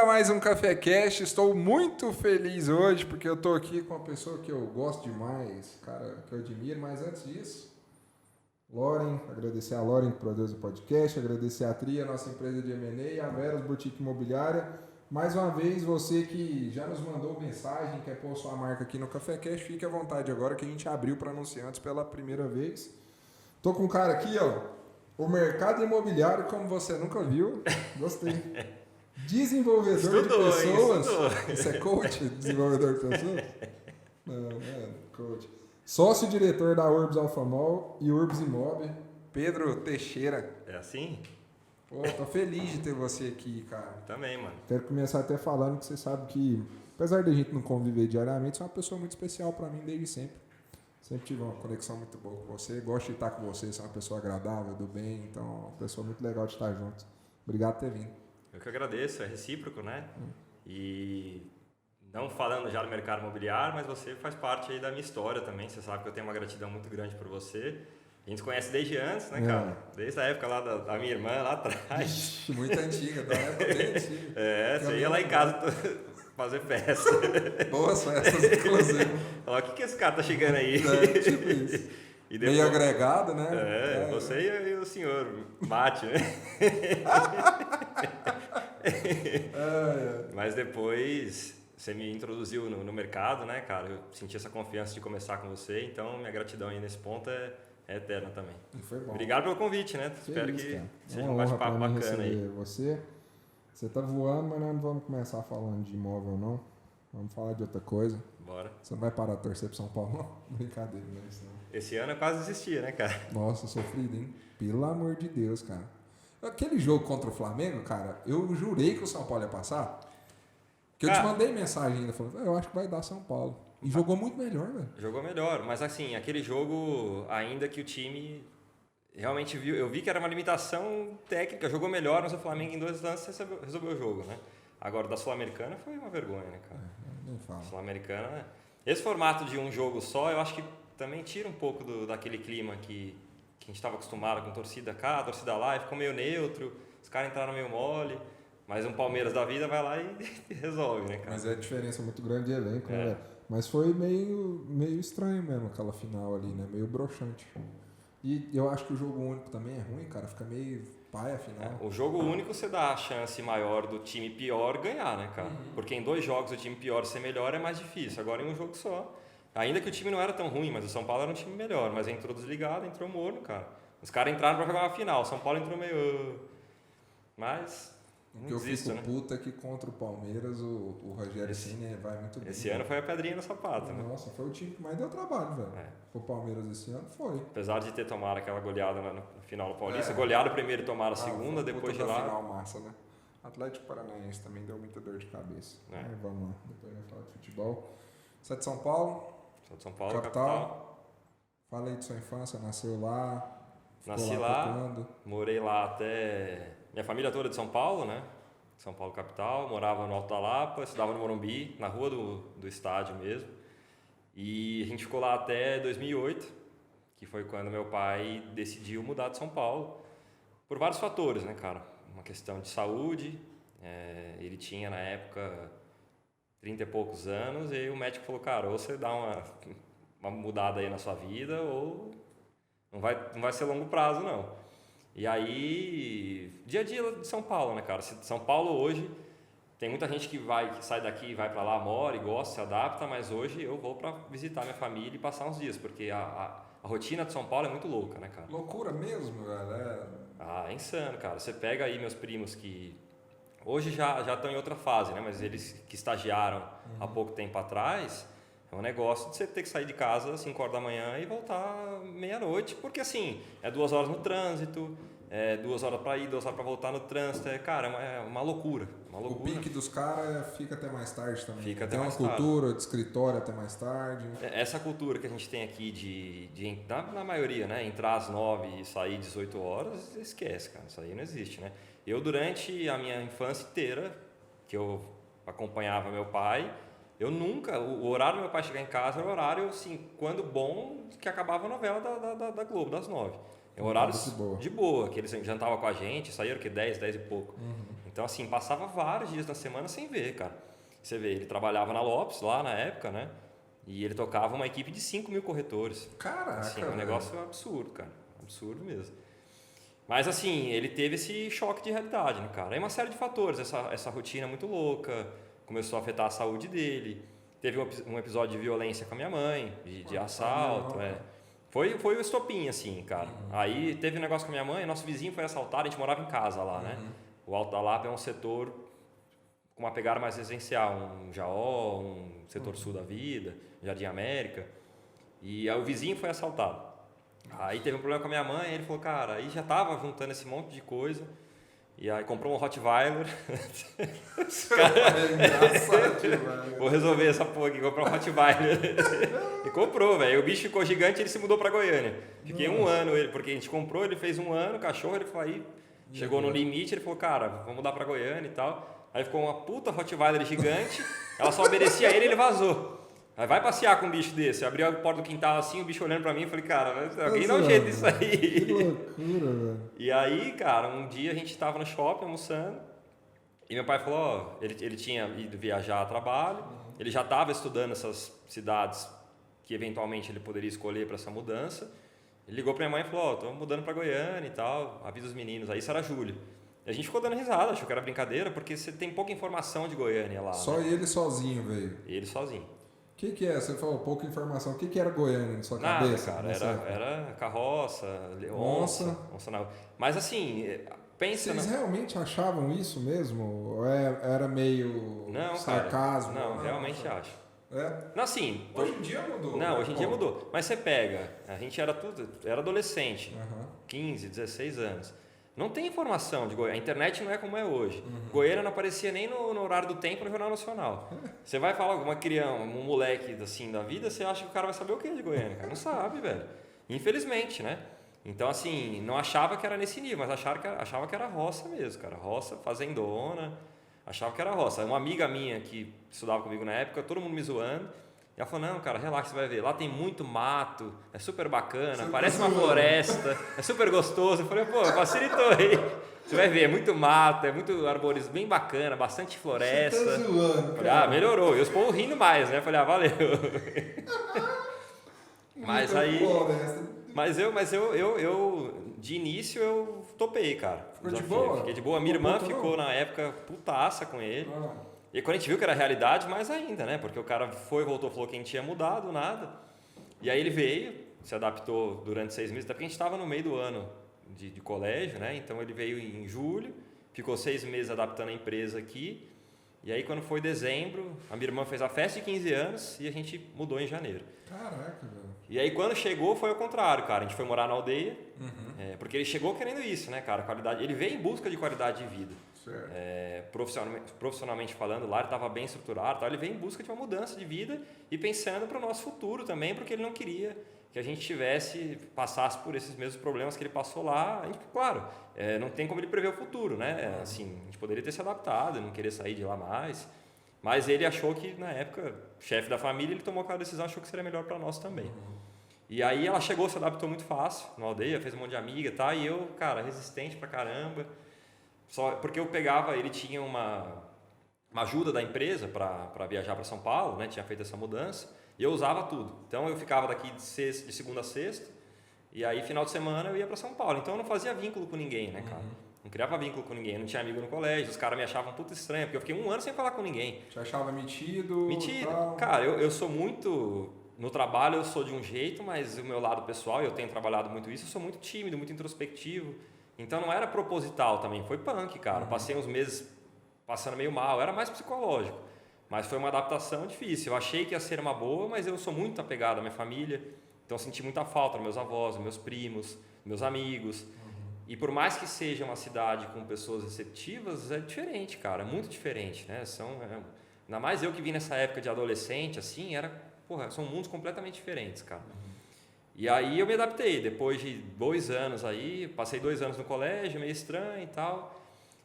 a mais um Café Cash. Estou muito feliz hoje porque eu estou aqui com uma pessoa que eu gosto demais, cara, que eu admiro. Mas antes disso, Loren, agradecer a Loren que produz o podcast, agradecer a Tria, nossa empresa de M&A, a Veros Boutique Imobiliária. Mais uma vez, você que já nos mandou mensagem, quer pôr sua marca aqui no Café Cash, fique à vontade agora que a gente abriu para anunciantes pela primeira vez. Tô com um cara aqui, ó. O mercado imobiliário, como você nunca viu, gostei. Desenvolvedor de pessoas. Isso é coach? Desenvolvedor de pessoas? Não, é coach. Sócio-diretor da Urbs Alpha Mall e Urbs Imob, Pedro Teixeira. É assim? Pô, tô feliz de ter você aqui, cara. Também, mano. Quero começar até falando que você sabe que, apesar de a gente não conviver diariamente, você é uma pessoa muito especial pra mim desde sempre. Sempre tive uma conexão muito boa com você. Gosto de estar com você, você é uma pessoa agradável, do bem. Então, uma pessoa muito legal de estar junto. Obrigado por ter vindo. Eu que agradeço, é recíproco, né? E não falando já do mercado imobiliário, mas você faz parte aí da minha história também. Você sabe que eu tenho uma gratidão muito grande por você. A gente se conhece desde antes, né, cara? Desde a época lá da minha irmã, lá atrás. Ixi, muito antiga, da época bem antiga. É, você ia lá em casa fazer festa. Boas festas, inclusive. Olha, o que esse cara tá chegando aí? É, tipo isso. E depois, meio agregado, né? Você e o senhor Mate, né? Mas depois você me introduziu no mercado, né, cara? Eu senti essa confiança de começar com você, então minha gratidão aí nesse ponto é eterna também. Foi bom. Obrigado pelo convite, né? Espero isso, que cara. seja um bate-papo bacana aí. Você tá voando, mas nós não vamos começar falando de imóvel, não. Vamos falar de outra coisa. Bora. Você não vai parar de torcer pro São Paulo, não? Brincadeira, né? Esse ano eu quase desistia, né, cara? Nossa, sofrido, hein? Pelo amor de Deus, cara. Aquele jogo contra o Flamengo, cara, eu jurei que o São Paulo ia passar. Que eu te mandei mensagem ainda, falando, eu acho que vai dar São Paulo. E jogou muito melhor, velho. Jogou melhor, mas assim, aquele jogo, ainda que o time realmente viu, eu vi que era uma limitação técnica, jogou melhor, mas o Flamengo em 2 lances resolveu o jogo, né? Agora, da Sul-Americana foi uma vergonha, né, cara? Nem fala. Sul-Americana, né? Esse formato de um jogo só, eu acho que também tira um pouco daquele clima que a gente estava acostumado com torcida cá, torcida lá, e ficou meio neutro, os caras entraram meio mole, mas um Palmeiras da vida vai lá e resolve, né, cara? Mas é a diferença muito grande de elenco, né? Mas foi meio estranho mesmo aquela final ali, né? Meio broxante. E eu acho que o jogo único também é ruim, cara. Fica meio paia a final. O jogo único você dá a chance maior do time pior ganhar, né, cara? Porque em 2 jogos o time pior ser melhor é mais difícil. Agora em um jogo só. Ainda que o time não era tão ruim, mas o São Paulo era um time melhor. Mas entrou desligado, entrou morno, cara. Os caras entraram pra jogar uma final. O São Paulo entrou meio... Mas... O que eu fico puta é que contra o Palmeiras o Rogério Ceni vai muito bem. Esse ano foi a pedrinha no sapato, né? Nossa, foi o time que mais deu trabalho, velho. O Palmeiras esse ano foi. Apesar de ter tomado aquela goleada no final do Paulista. Goleada primeiro, tomaram a segunda, depois de lá... final massa, né? Atlético Paranaense também deu muita dor de cabeça. Vamos lá, depois vai falar de futebol. Você é de São Paulo? Sou de São Paulo, capital. Fala aí de sua infância, nasceu lá? Nasci lá, morei lá até... Minha família toda é de São Paulo, né? São Paulo capital, morava no Alto da Lapa, estudava no Morumbi, na rua do estádio mesmo. E a gente ficou lá até 2008, que foi quando meu pai decidiu mudar de São Paulo. Por vários fatores, né, cara? Uma questão de saúde, ele tinha na época 30 e poucos anos, e o médico falou, cara, ou você dá uma mudada aí na sua vida, ou não vai ser longo prazo, não. E aí, dia a dia de São Paulo, né, cara? São Paulo hoje, tem muita gente que sai daqui, vai pra lá, mora e gosta, se adapta, mas hoje eu vou pra visitar minha família e passar uns dias, porque a rotina de São Paulo é muito louca, né, cara? Loucura mesmo, velho. É insano, cara. Você pega aí meus primos que hoje já estão em outra fase, né? Mas eles que estagiaram há pouco tempo atrás, é um negócio de você ter que sair de casa às 5 horas da manhã e voltar meia-noite, porque assim, é 2 horas no trânsito, 2 horas para ir, 2 horas para voltar no trânsito, cara, é uma loucura. O pique dos caras fica até mais tarde também. Fica até tem mais uma cultura de escritório até mais tarde. Essa cultura que a gente tem aqui na maioria, né, entrar às 9 e sair 18 horas, esquece, cara, isso aí não existe, né? Eu, durante a minha infância inteira, que eu acompanhava meu pai, eu nunca, o horário do meu pai chegar em casa era o horário, assim, quando bom, que acabava a novela da Globo, das 9. É horário de boa, que eles jantavam com a gente, saíram que 10 e pouco. Então, assim, passava vários dias na semana sem ver, cara. Você vê, ele trabalhava na Lopes, lá na época, né? E ele tocava uma equipe de 5 mil corretores. Caraca, assim, um negócio absurdo, cara. Absurdo mesmo. Mas, assim, ele teve esse choque de realidade, né, cara? Aí uma série de fatores. Essa rotina muito louca começou a afetar a saúde dele. Teve um episódio de violência com a minha mãe, de assalto, Foi o estopim, assim, cara. Aí teve um negócio com a minha mãe, nosso vizinho foi assaltado, a gente morava em casa lá, né? O Alto da Lapa é um setor com uma pegada mais residencial, um Jaó, um setor sul da vida, Jardim América. E aí o vizinho foi assaltado. Aí teve um problema com a minha mãe, ele falou, cara, aí já tava juntando esse monte de coisa. E aí comprou um Rottweiler. Vou resolver essa porra aqui, comprar um Rottweiler. E comprou, velho. O bicho ficou gigante e ele se mudou pra Goiânia. Fiquei um ano, porque a gente comprou, ele fez um ano, o cachorro, ele foi aí, chegou no limite, ele falou, cara, vamos mudar pra Goiânia e tal. Aí ficou uma puta Rottweiler gigante, ela só obedecia a ele e ele vazou. Aí vai passear com um bicho desse. Eu abri a porta do quintal assim, o bicho olhando pra mim, eu falei, cara, alguém dá um jeito disso aí. Que loucura, velho. E aí, cara, um dia a gente tava no shopping almoçando e meu pai falou, ó, ele tinha ido viajar a trabalho, ele já tava estudando essas cidades que eventualmente ele poderia escolher para essa mudança. Ele ligou pra minha mãe e falou, ó, tô mudando pra Goiânia e tal, avisa os meninos. Aí isso era julho. E a gente ficou dando risada, achou que era brincadeira, porque você tem pouca informação de Goiânia lá. Só né? ele sozinho, veio. Ele sozinho. O que é? Você falou pouca informação. O que era Goiânia na sua Nada, cabeça? cara, era carroça, onça na... Mas assim, pensa... Vocês realmente achavam isso mesmo? Ou era meio não, sarcasmo? Cara, não, realmente acho. É? Não, assim... Hoje em dia mudou. Não, hoje em dia mudou. Mas você pega, a gente era adolescente, 15, 16 anos. Não tem informação de Goiânia. A internet não é como é hoje. Goiânia não aparecia nem no horário do tempo no Jornal Nacional. Você vai falar com uma criança, um moleque assim da vida, você acha que o cara vai saber o que de Goiânia? Cara? Não sabe, velho. Infelizmente, né? Então, assim, não achava que era nesse nível, mas achava que era roça mesmo, cara. Roça, fazendona, achava que era roça. Uma amiga minha que estudava comigo na época, todo mundo me zoando. E ela falou, não, cara, relaxa, você vai ver. Lá tem muito mato, é super bacana, parece uma floresta, é super gostoso. Eu falei, pô, facilitou aí. Você vai ver, é muito mato, é muito arborismo bem bacana, bastante floresta. Você tá zoando, cara. Melhorou. E os povos rindo mais, né? Eu falei, valeu. Mas aí... Mas eu, de início, eu topei, cara. Ficou de boa? Fiquei de boa. Minha irmã ficou, na época, putaça com ele. E quando a gente viu que era realidade, mais ainda, né? Porque o cara voltou, falou que a gente tinha mudado, nada. E aí ele veio, se adaptou durante 6 meses, até porque a gente estava no meio do ano de colégio, né? Então ele veio em julho, ficou 6 meses adaptando a empresa aqui. E aí quando foi dezembro, a minha irmã fez a festa de 15 anos e a gente mudou em janeiro. Caraca, velho. E aí quando chegou foi ao contrário, cara. A gente foi morar na aldeia, porque ele chegou querendo isso, né, cara? Qualidade, ele veio em busca de qualidade de vida. Profissionalmente falando, lá ele estava bem estruturado, ele veio em busca de uma mudança de vida e pensando para o nosso futuro também, porque ele não queria que a gente passasse por esses mesmos problemas que ele passou lá. Claro, não tem como ele prever o futuro, né? Assim, a gente poderia ter se adaptado, não querer sair de lá mais, mas ele achou que, na época, chefe da família, ele tomou aquela decisão, achou que seria melhor para nós também. E aí ela chegou, se adaptou muito fácil na aldeia, fez um monte de amiga, tá? E eu, cara, resistente pra caramba. Só porque eu pegava, ele tinha uma ajuda da empresa para viajar para São Paulo, né? Tinha feito essa mudança e eu usava tudo. Então eu ficava daqui de segunda a sexta e aí final de semana eu ia para São Paulo. Então eu não fazia vínculo com ninguém, né, cara? Não criava vínculo com ninguém, não tinha amigo no colégio, os caras me achavam puta estranho, porque eu fiquei 1 ano sem falar com ninguém. Te achava metido? Metido. Cara, eu sou muito... No trabalho eu sou de um jeito, mas o meu lado pessoal, eu tenho trabalhado muito isso, eu sou muito tímido, muito introspectivo. Então não era proposital também, foi punk, cara. Passei uns meses passando meio mal, era mais psicológico. Mas foi uma adaptação difícil. Eu achei que ia ser uma boa, mas eu sou muito apegado à minha família. Então eu senti muita falta dos meus avós, dos meus primos, dos meus amigos. E por mais que seja uma cidade com pessoas receptivas, é diferente, cara. É muito diferente, né? Ainda mais eu que vim nessa época de adolescente, assim, são mundos completamente diferentes, cara. E aí eu me adaptei, depois de 2 anos aí, passei 2 anos no colégio, meio estranho e tal.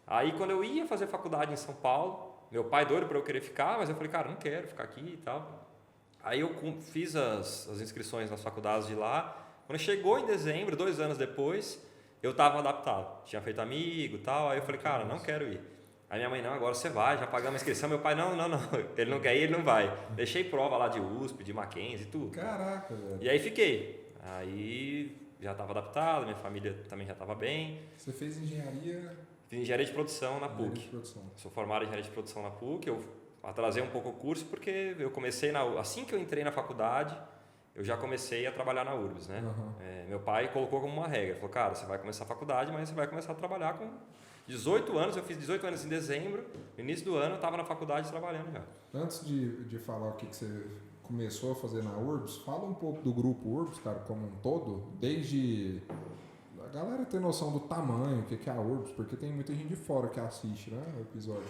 Aí quando eu ia fazer faculdade em São Paulo, meu pai doido para eu querer ficar, mas eu falei, cara, não quero ficar aqui e tal. Aí eu fiz as inscrições nas faculdades de lá. Quando chegou em dezembro, 2 anos depois, eu estava adaptado. Tinha feito amigo e tal, aí eu falei, cara, não quero ir. Aí minha mãe, não, agora você vai, já pagamos a inscrição. Meu pai, não, ele não quer ir, ele não vai. Deixei prova lá de USP, de Mackenzie, tudo. Caraca, velho. E aí fiquei. Aí já estava adaptado, minha família também já estava bem. Você fez engenharia? Fiz engenharia de produção na PUC. De produção. Sou formado em engenharia de produção na PUC. Eu atrasei um pouco o curso porque eu comecei, assim que eu entrei na faculdade, eu já comecei a trabalhar na URBS, né? Meu pai colocou como uma regra, falou, cara, você vai começar a faculdade, mas você vai começar a trabalhar com 18 anos, eu fiz 18 anos em dezembro, no início do ano eu estava na faculdade trabalhando já. Antes de falar o que você começou a fazer na URBS, fala um pouco do grupo URBS, cara, como um todo, desde a galera ter noção do tamanho, o que é a URBS, porque tem muita gente de fora que assiste, né, o episódio.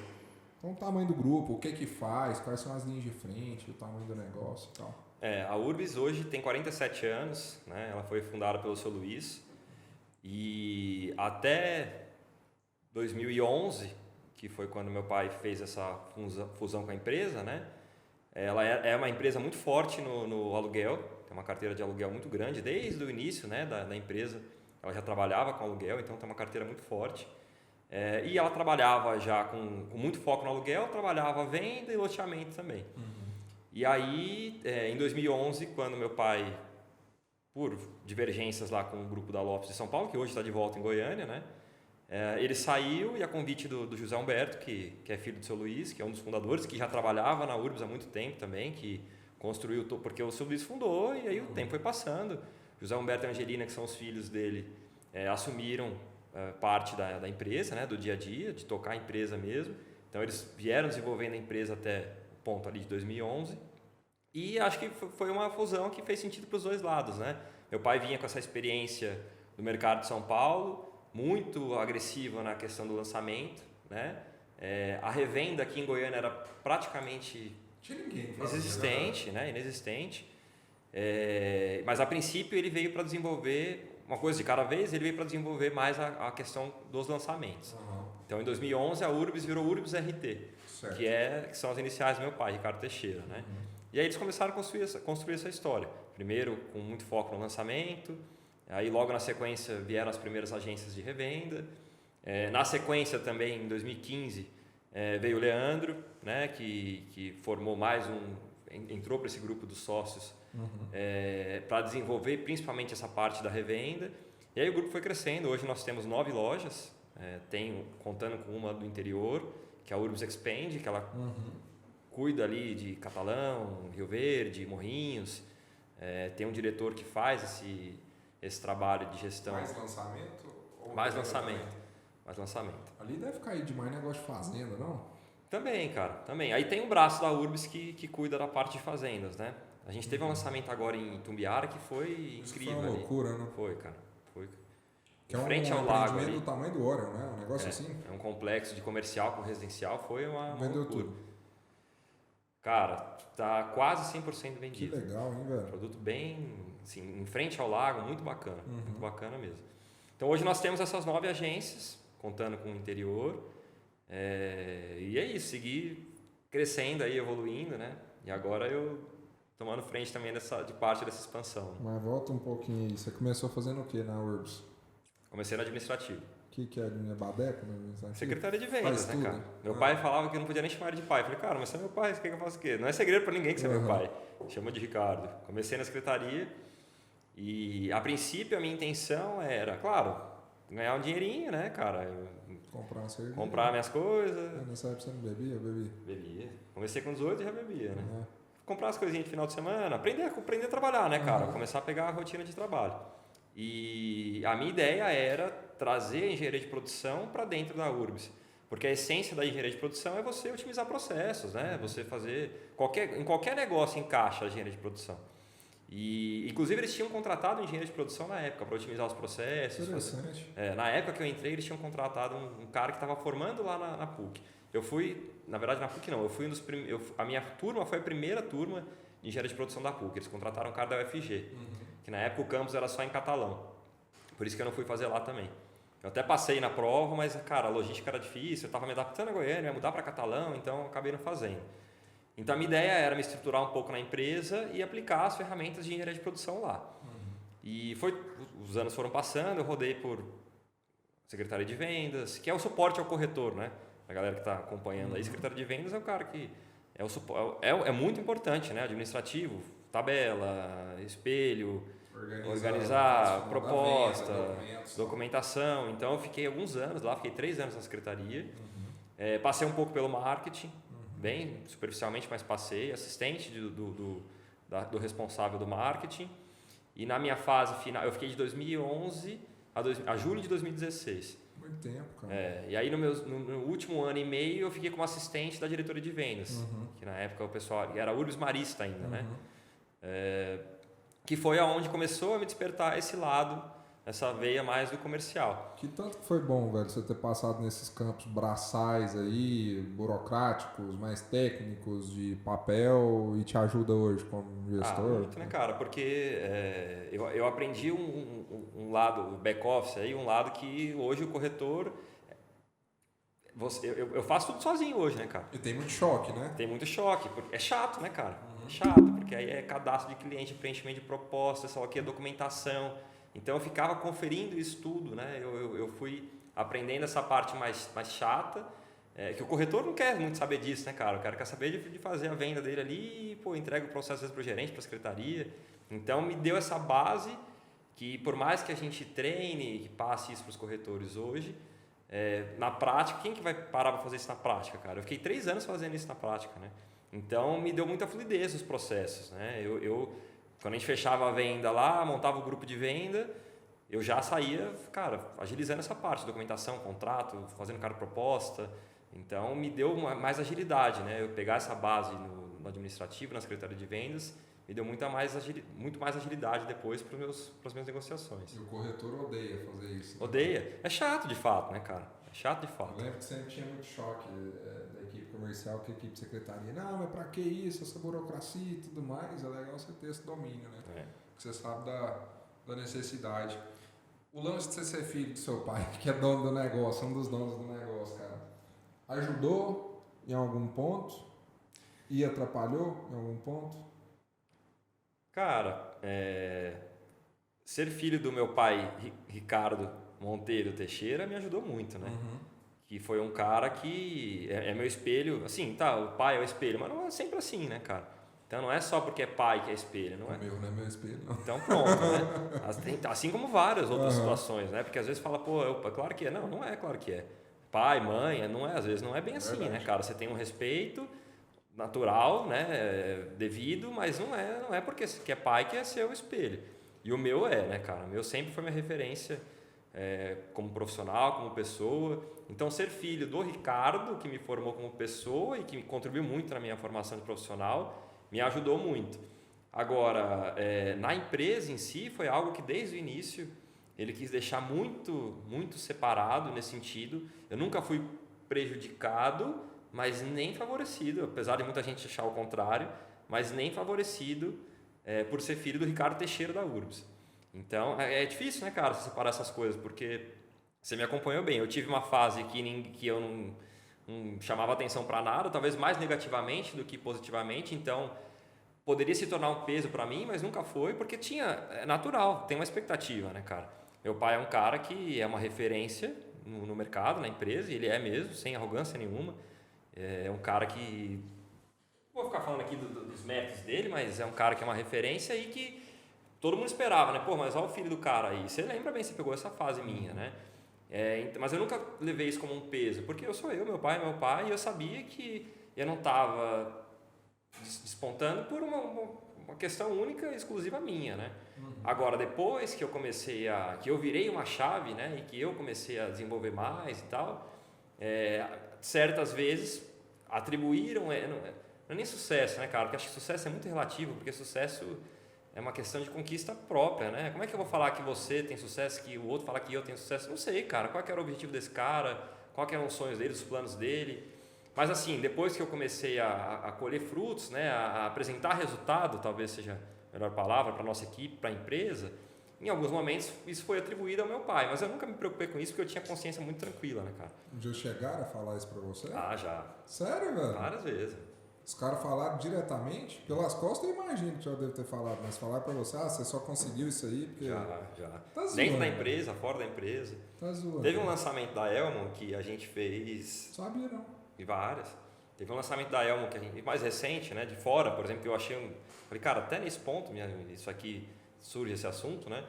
Então, o tamanho do grupo, o que faz, quais são as linhas de frente, o tamanho do negócio e tal. A URBS hoje tem 47 anos, né? Ela foi fundada pelo seu Luiz e até 2011, que foi quando meu pai fez essa fusão com a empresa, né? Ela é uma empresa muito forte no aluguel, tem uma carteira de aluguel muito grande desde o início, né, da empresa. Ela já trabalhava com aluguel, então tem uma carteira muito forte. E ela trabalhava já com muito foco no aluguel, trabalhava venda e loteamento também. E aí, em 2011, quando meu pai, por divergências lá com o grupo da Lopes de São Paulo, que hoje está de volta em Goiânia, né? Ele saiu e a convite do José Humberto, que é filho do seu Luiz, que é um dos fundadores, que já trabalhava na URBS há muito tempo também, que construiu, porque o seu Luiz fundou e aí o tempo foi passando. José Humberto e a Angelina, que são os filhos dele, assumiram parte da empresa, né? Do dia a dia, de tocar a empresa mesmo. Então eles vieram desenvolvendo a empresa até ponto ali de 2011 e acho que foi uma fusão que fez sentido para os dois lados, né? Meu pai vinha com essa experiência do mercado de São Paulo, muito agressiva na questão do lançamento, né? A revenda aqui em Goiânia era praticamente inexistente, né? Inexistente. Mas a princípio ele veio para desenvolver uma coisa de cada vez, ele veio para desenvolver mais a questão dos lançamentos. Então em 2011 a URBS virou URBS RT. Que são as iniciais do meu pai, Ricardo Teixeira, né? E aí eles começaram a construir essa história. Primeiro com muito foco no lançamento, aí logo na sequência vieram as primeiras agências de revenda. Na sequência também, em 2015, veio o Leandro, né? Que formou entrou para esse grupo dos sócios para desenvolver principalmente essa parte da revenda. E aí o grupo foi crescendo, hoje nós temos 9 lojas, contando com uma do interior, que é a URBS Expand, que ela cuida ali de Catalão, Rio Verde, Morrinhos. Tem um diretor que faz esse trabalho de gestão. Mais lançamento? Mais lançamento. Ali deve cair demais negócio de fazenda, não? Também, cara, também. Aí tem um braço da URBS que cuida da parte de fazendas, né? A gente teve um lançamento agora em Itumbiara que foi incrível. Foi uma loucura, né? Foi, cara. Foi. Que é frente ao lago ali. Do tamanho do Orion, né? Um negócio assim. É um complexo de comercial com residencial, foi uma Vendeu loucura. tudo. Cara, tá quase 100% vendido. Que legal, hein, velho? Produto bem, assim, em frente ao lago, muito bacana. Muito bacana mesmo. Então hoje nós temos essas 9 agências, contando com o interior. E é isso, seguir crescendo aí, evoluindo, né? E agora eu tomando frente também de parte dessa expansão. Mas volta um pouquinho aí. Você começou fazendo o que na URBS? Comecei no administrativo. O que é Badeco? Secretaria de vendas, né, cara? Meu pai falava que eu não podia nem chamar ele de pai. Eu falei, cara, mas você é meu pai, você quer que eu faça o quê? Não é segredo pra ninguém que você é meu pai. Chama de Ricardo. Comecei na secretaria e, a princípio, a minha intenção era, claro, ganhar um dinheirinho, né, cara? Comprar uma cerveja. Comprar minhas coisas. Nessa época você não bebia? Bebia. Comecei com 18 e já bebia, né? Comprar as coisinhas de final de semana, aprender a trabalhar, né, cara? Começar a pegar a rotina de trabalho. E a minha ideia era trazer a engenharia de produção para dentro da URBS. Porque a essência da engenharia de produção é você otimizar processos, né? Você fazer... Em qualquer negócio encaixa a engenharia de produção. E, inclusive, eles tinham contratado um engenheiro de produção na época para otimizar os processos. Interessante. Na época que eu entrei, eles tinham contratado um cara que estava formando lá na PUC. Eu fui... Na verdade, na PUC não. Eu fui a minha turma foi a primeira turma de engenharia de produção da PUC. Eles contrataram um cara da UFG. Que na época o campus era só em Catalão. Por isso que eu não fui fazer lá também. Eu até passei na prova, mas, cara, a logística era difícil, eu estava me adaptando a Goiânia, ia mudar para Catalão, então eu acabei não fazendo. Então a minha ideia era me estruturar um pouco na empresa e aplicar as ferramentas de engenharia de produção lá. E os anos foram passando, eu rodei por Secretaria de Vendas, que é o suporte ao corretor, né? A galera que está acompanhando aí, secretário de vendas é o cara que é muito importante, né? Administrativo, tabela, espelho, organizar proposta, venda, documentação. Então eu fiquei alguns anos lá, fiquei 3 anos na secretaria. Passei um pouco pelo marketing, bem superficialmente, mas passei, assistente do responsável do marketing. E na minha fase final, eu fiquei de 2011 a julho de 2016. Muito tempo, cara. E aí no último ano e meio eu fiquei como assistente da diretoria de vendas, que na época o pessoal era Urbis Marista ainda, né? Que foi aonde começou a me despertar esse lado, essa veia mais do comercial. Que tanto que foi bom, velho, você ter passado nesses campos braçais aí, burocráticos, mais técnicos, de papel, e te ajuda hoje como gestor? Muito, né, cara? Porque eu aprendi um lado, o back-office aí, um lado que hoje o corretor... Eu faço tudo sozinho hoje, né, cara? E tem muito choque, né? Tem muito choque, porque é chato, né, cara? É chato, porque aí é cadastro de cliente, preenchimento de proposta, só que é documentação. Então eu ficava conferindo isso tudo, né? Eu fui aprendendo essa parte mais chata, que o corretor não quer muito saber disso, né, cara? O cara quer saber de fazer a venda dele ali e, pô, entrega o processo para o gerente, para a secretaria. Então me deu essa base que, por mais que a gente treine, que passe isso para os corretores hoje, na prática, quem que vai parar para fazer isso na prática, cara? Eu fiquei 3 anos fazendo isso na prática, né? Então me deu muita fluidez os processos, né? Quando a gente fechava a venda lá, montava o grupo de venda, eu já saía, cara, agilizando essa parte, documentação, contrato, fazendo cara proposta. Então me deu mais agilidade, né? Eu pegar essa base no administrativo, na secretaria de vendas, me deu muito mais agilidade depois para as minhas negociações. E o corretor odeia fazer isso. Né? Odeia. É chato de fato, né, cara? É chato de fato. Eu lembro que sempre tinha muito choque da equipe comercial com a equipe de secretaria. Não, mas pra que isso, essa burocracia e tudo mais? É legal você ter esse domínio, né? Porque você sabe da necessidade. O lance de você ser filho do seu pai, que é dono do negócio, um dos donos do negócio, cara, ajudou em algum ponto? E atrapalhou em algum ponto? Cara, ser filho do meu pai, Ricardo Monteiro Teixeira, me ajudou muito, né? Que foi um cara que é meu espelho. Assim, tá, o pai é o espelho, mas não é sempre assim, né, cara? Então não é só porque é pai que é espelho, não é? O meu não é meu espelho, não. Então pronto, né? Assim como várias outras situações, né? Porque às vezes fala, pô, claro que é. Não é claro que é. Pai, mãe, não é, às vezes não é bem assim, né, cara? Você tem um respeito natural, né, devido, mas não é porque que é pai que é seu espelho. E o meu né, cara? O meu sempre foi minha referência como profissional, como pessoa. Então, ser filho do Ricardo, que me formou como pessoa e que contribuiu muito na minha formação de profissional, me ajudou muito. Agora, na empresa em si, foi algo que desde o início ele quis deixar muito, muito separado nesse sentido. Eu nunca fui prejudicado, mas nem favorecido, apesar de muita gente achar o contrário, mas nem favorecido por ser filho do Ricardo Teixeira da Urbis. Então, é difícil, né, cara, separar essas coisas, porque você me acompanhou bem. Eu tive uma fase que eu não chamava atenção para nada, talvez mais negativamente do que positivamente, então poderia se tornar um peso para mim, mas nunca foi, porque é natural, tem uma expectativa, né, cara? Meu pai é um cara que é uma referência no mercado, na empresa, e ele é mesmo, sem arrogância nenhuma. É um cara que... Não vou ficar falando aqui dos méritos dele, mas é um cara que é uma referência e que todo mundo esperava, né? Pô, mas olha o filho do cara aí. Você lembra bem, você pegou essa fase minha, né? Mas eu nunca levei isso como um peso, porque eu sou meu pai é meu pai, e eu sabia que eu não estava despontando por uma questão única e exclusiva minha, né? Agora, depois que eu que eu virei uma chave, né? E que eu comecei a desenvolver mais e tal, certas vezes atribuíram, não é nem sucesso, né, cara? Porque acho que sucesso é muito relativo, porque sucesso é uma questão de conquista própria, né? Como é que eu vou falar que você tem sucesso, que o outro fala que eu tenho sucesso? Não sei, cara. Qual que era o objetivo desse cara? Qual que eram os sonhos dele, os planos dele? Mas assim, depois que eu comecei a colher frutos, né, a apresentar resultado, talvez seja a melhor palavra para a nossa equipe, para a empresa, em alguns momentos isso foi atribuído ao meu pai, mas eu nunca me preocupei com isso porque eu tinha consciência muito tranquila, né, cara? Já chegaram a falar isso para você? Ah, já. Sério, velho? Várias vezes. Os caras falaram diretamente, pelas costas eu imagino que já deve ter falado, mas falaram pra você, você só conseguiu isso aí porque... Já. Tá zoando. Dentro da empresa, fora da empresa. Tá zoando. Teve um lançamento da Elmo que a gente fez... Sabia não. E várias. Teve um lançamento da Elmo que a gente, mais recente, né, de fora, por exemplo, que eu achei falei, cara, até nesse ponto, isso aqui surge esse assunto, né?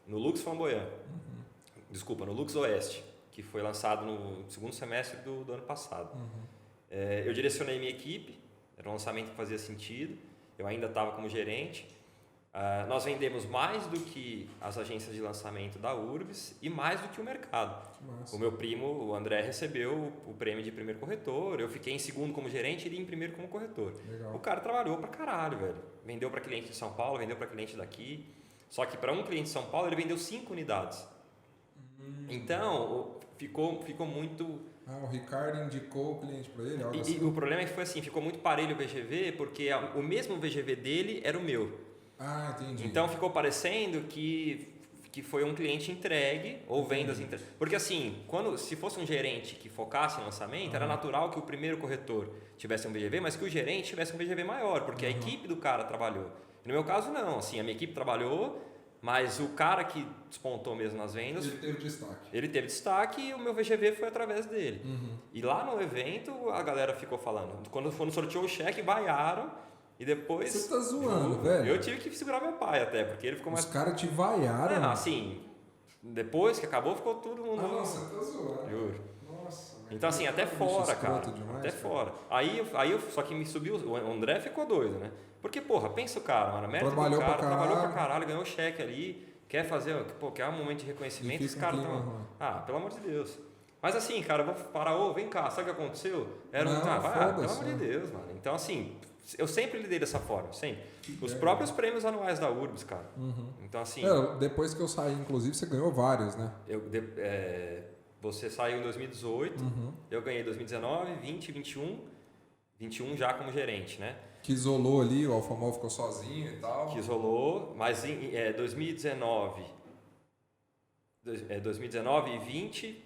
No Lux Flamboyant. Desculpa, no Lux Oeste, que foi lançado no segundo semestre do ano passado. Eu direcionei minha equipe, era um lançamento que fazia sentido, eu ainda estava como gerente. Nós vendemos mais do que as agências de lançamento da Urbis e mais do que o mercado. Nossa. O meu primo, o André, recebeu o prêmio de primeiro corretor, eu fiquei em segundo como gerente e ele em primeiro como corretor. Legal. O cara trabalhou pra caralho, velho. Vendeu para cliente de São Paulo, vendeu para cliente daqui. Só que para um cliente de São Paulo ele vendeu 5 unidades. Então, ficou muito... o Ricardo indicou o cliente para ele? E o problema é que foi assim, ficou muito parelho o VGV, porque o mesmo VGV dele era o meu. Entendi. Então ficou parecendo que foi um cliente entregue ou vendas entregues. Porque assim, se fosse um gerente que focasse em lançamento, era natural que o primeiro corretor tivesse um VGV, mas que o gerente tivesse um VGV maior, porque a equipe do cara trabalhou. No meu caso não, assim, a minha equipe trabalhou, mas o cara que despontou mesmo nas vendas... Ele teve destaque e o meu VGV foi através dele. E lá no evento a galera ficou falando. Quando sorteou o cheque, vaiaram e depois... Você tá zoando, velho? Eu tive que segurar meu pai até, porque ele ficou mais... Os caras te vaiaram? Não, assim, depois que acabou ficou todo mundo... não, você tá zoando. Juro. Nossa. Então assim, até fora, cara. Demais, até fora. Aí eu só que me subiu, o André ficou doido, né? Porque, porra, pensa o cara, mano, mérito trabalhou do cara, pra trabalhou pra caralho, ganhou cheque ali, quer fazer, quer um momento de reconhecimento, os caras estão... pelo amor de Deus. Mas assim, cara, eu vou parar, vem cá, sabe o que aconteceu? Pelo amor de Deus, mano. Então assim, eu sempre lidei dessa forma, sempre. Os próprios prêmios anuais da Urbis, cara. Então assim... depois que eu saí, inclusive, você ganhou vários, né? Você saiu em 2018, eu ganhei 2019, 20, 21 já como gerente, né? Que isolou ali, o Alfamol ficou sozinho e tal. Que isolou, mas em 2019 e 20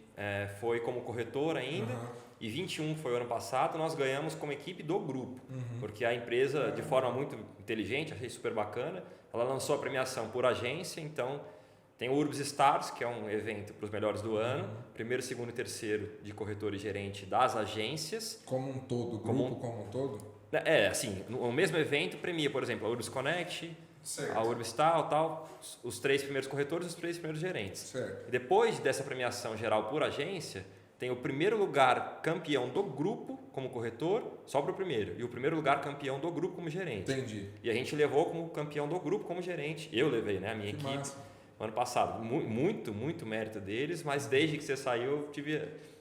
foi como corretor ainda, e 21 foi o ano passado, nós ganhamos como equipe do grupo, porque a empresa, de forma muito inteligente, achei super bacana, ela lançou a premiação por agência, então tem o Urbis Stars, que é um evento para os melhores do ano, primeiro, segundo e terceiro de corretor e gerente das agências. Como um todo, grupo como um todo? Assim, no mesmo evento premia, por exemplo, a Urbis Connect, certo, a Urbis tal, os 3 primeiros corretores e os 3 primeiros gerentes. Certo. Depois dessa premiação geral por agência, tem o primeiro lugar campeão do grupo como corretor, só para o primeiro, e o primeiro lugar campeão do grupo como gerente. Entendi. E a gente levou como campeão do grupo como gerente, eu levei, né, a minha equipe. Massa. Ano passado, muito mérito deles, mas desde que você saiu,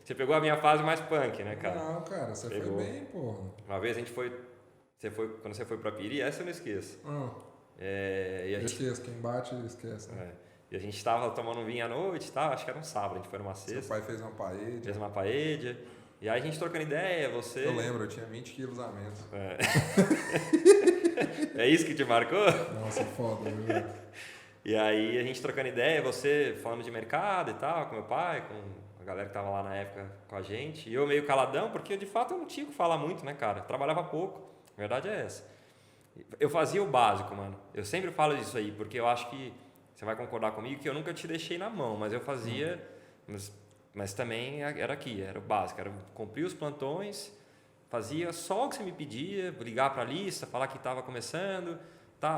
você pegou a minha fase mais punk, né, cara? Não, cara, você foi bem, porra. Uma vez a gente quando você foi pra Piri, essa eu não esqueço. Esqueço, quem bate esquece. Né? E a gente tava tomando um vinho à noite, acho que era um sábado, a gente foi numa sexta. Seu pai fez uma paella. Fez uma paella. E aí a gente trocando ideia, você... Eu lembro, eu tinha 20 quilos a menos. É isso que te marcou? Nossa, foda, viu? E aí a gente trocando ideia, você falando de mercado e tal, com meu pai, com a galera que tava lá na época com a gente. E eu meio caladão, porque de fato eu não tinha o que falar muito, né, cara? Eu trabalhava pouco, a verdade é essa. Eu fazia o básico, mano. Eu sempre falo disso aí, porque eu acho que você vai concordar comigo que eu nunca te deixei na mão, mas eu fazia, mas também era o básico, era cumprir os plantões, fazia só o que você me pedia, ligar para a lista, falar que estava começando,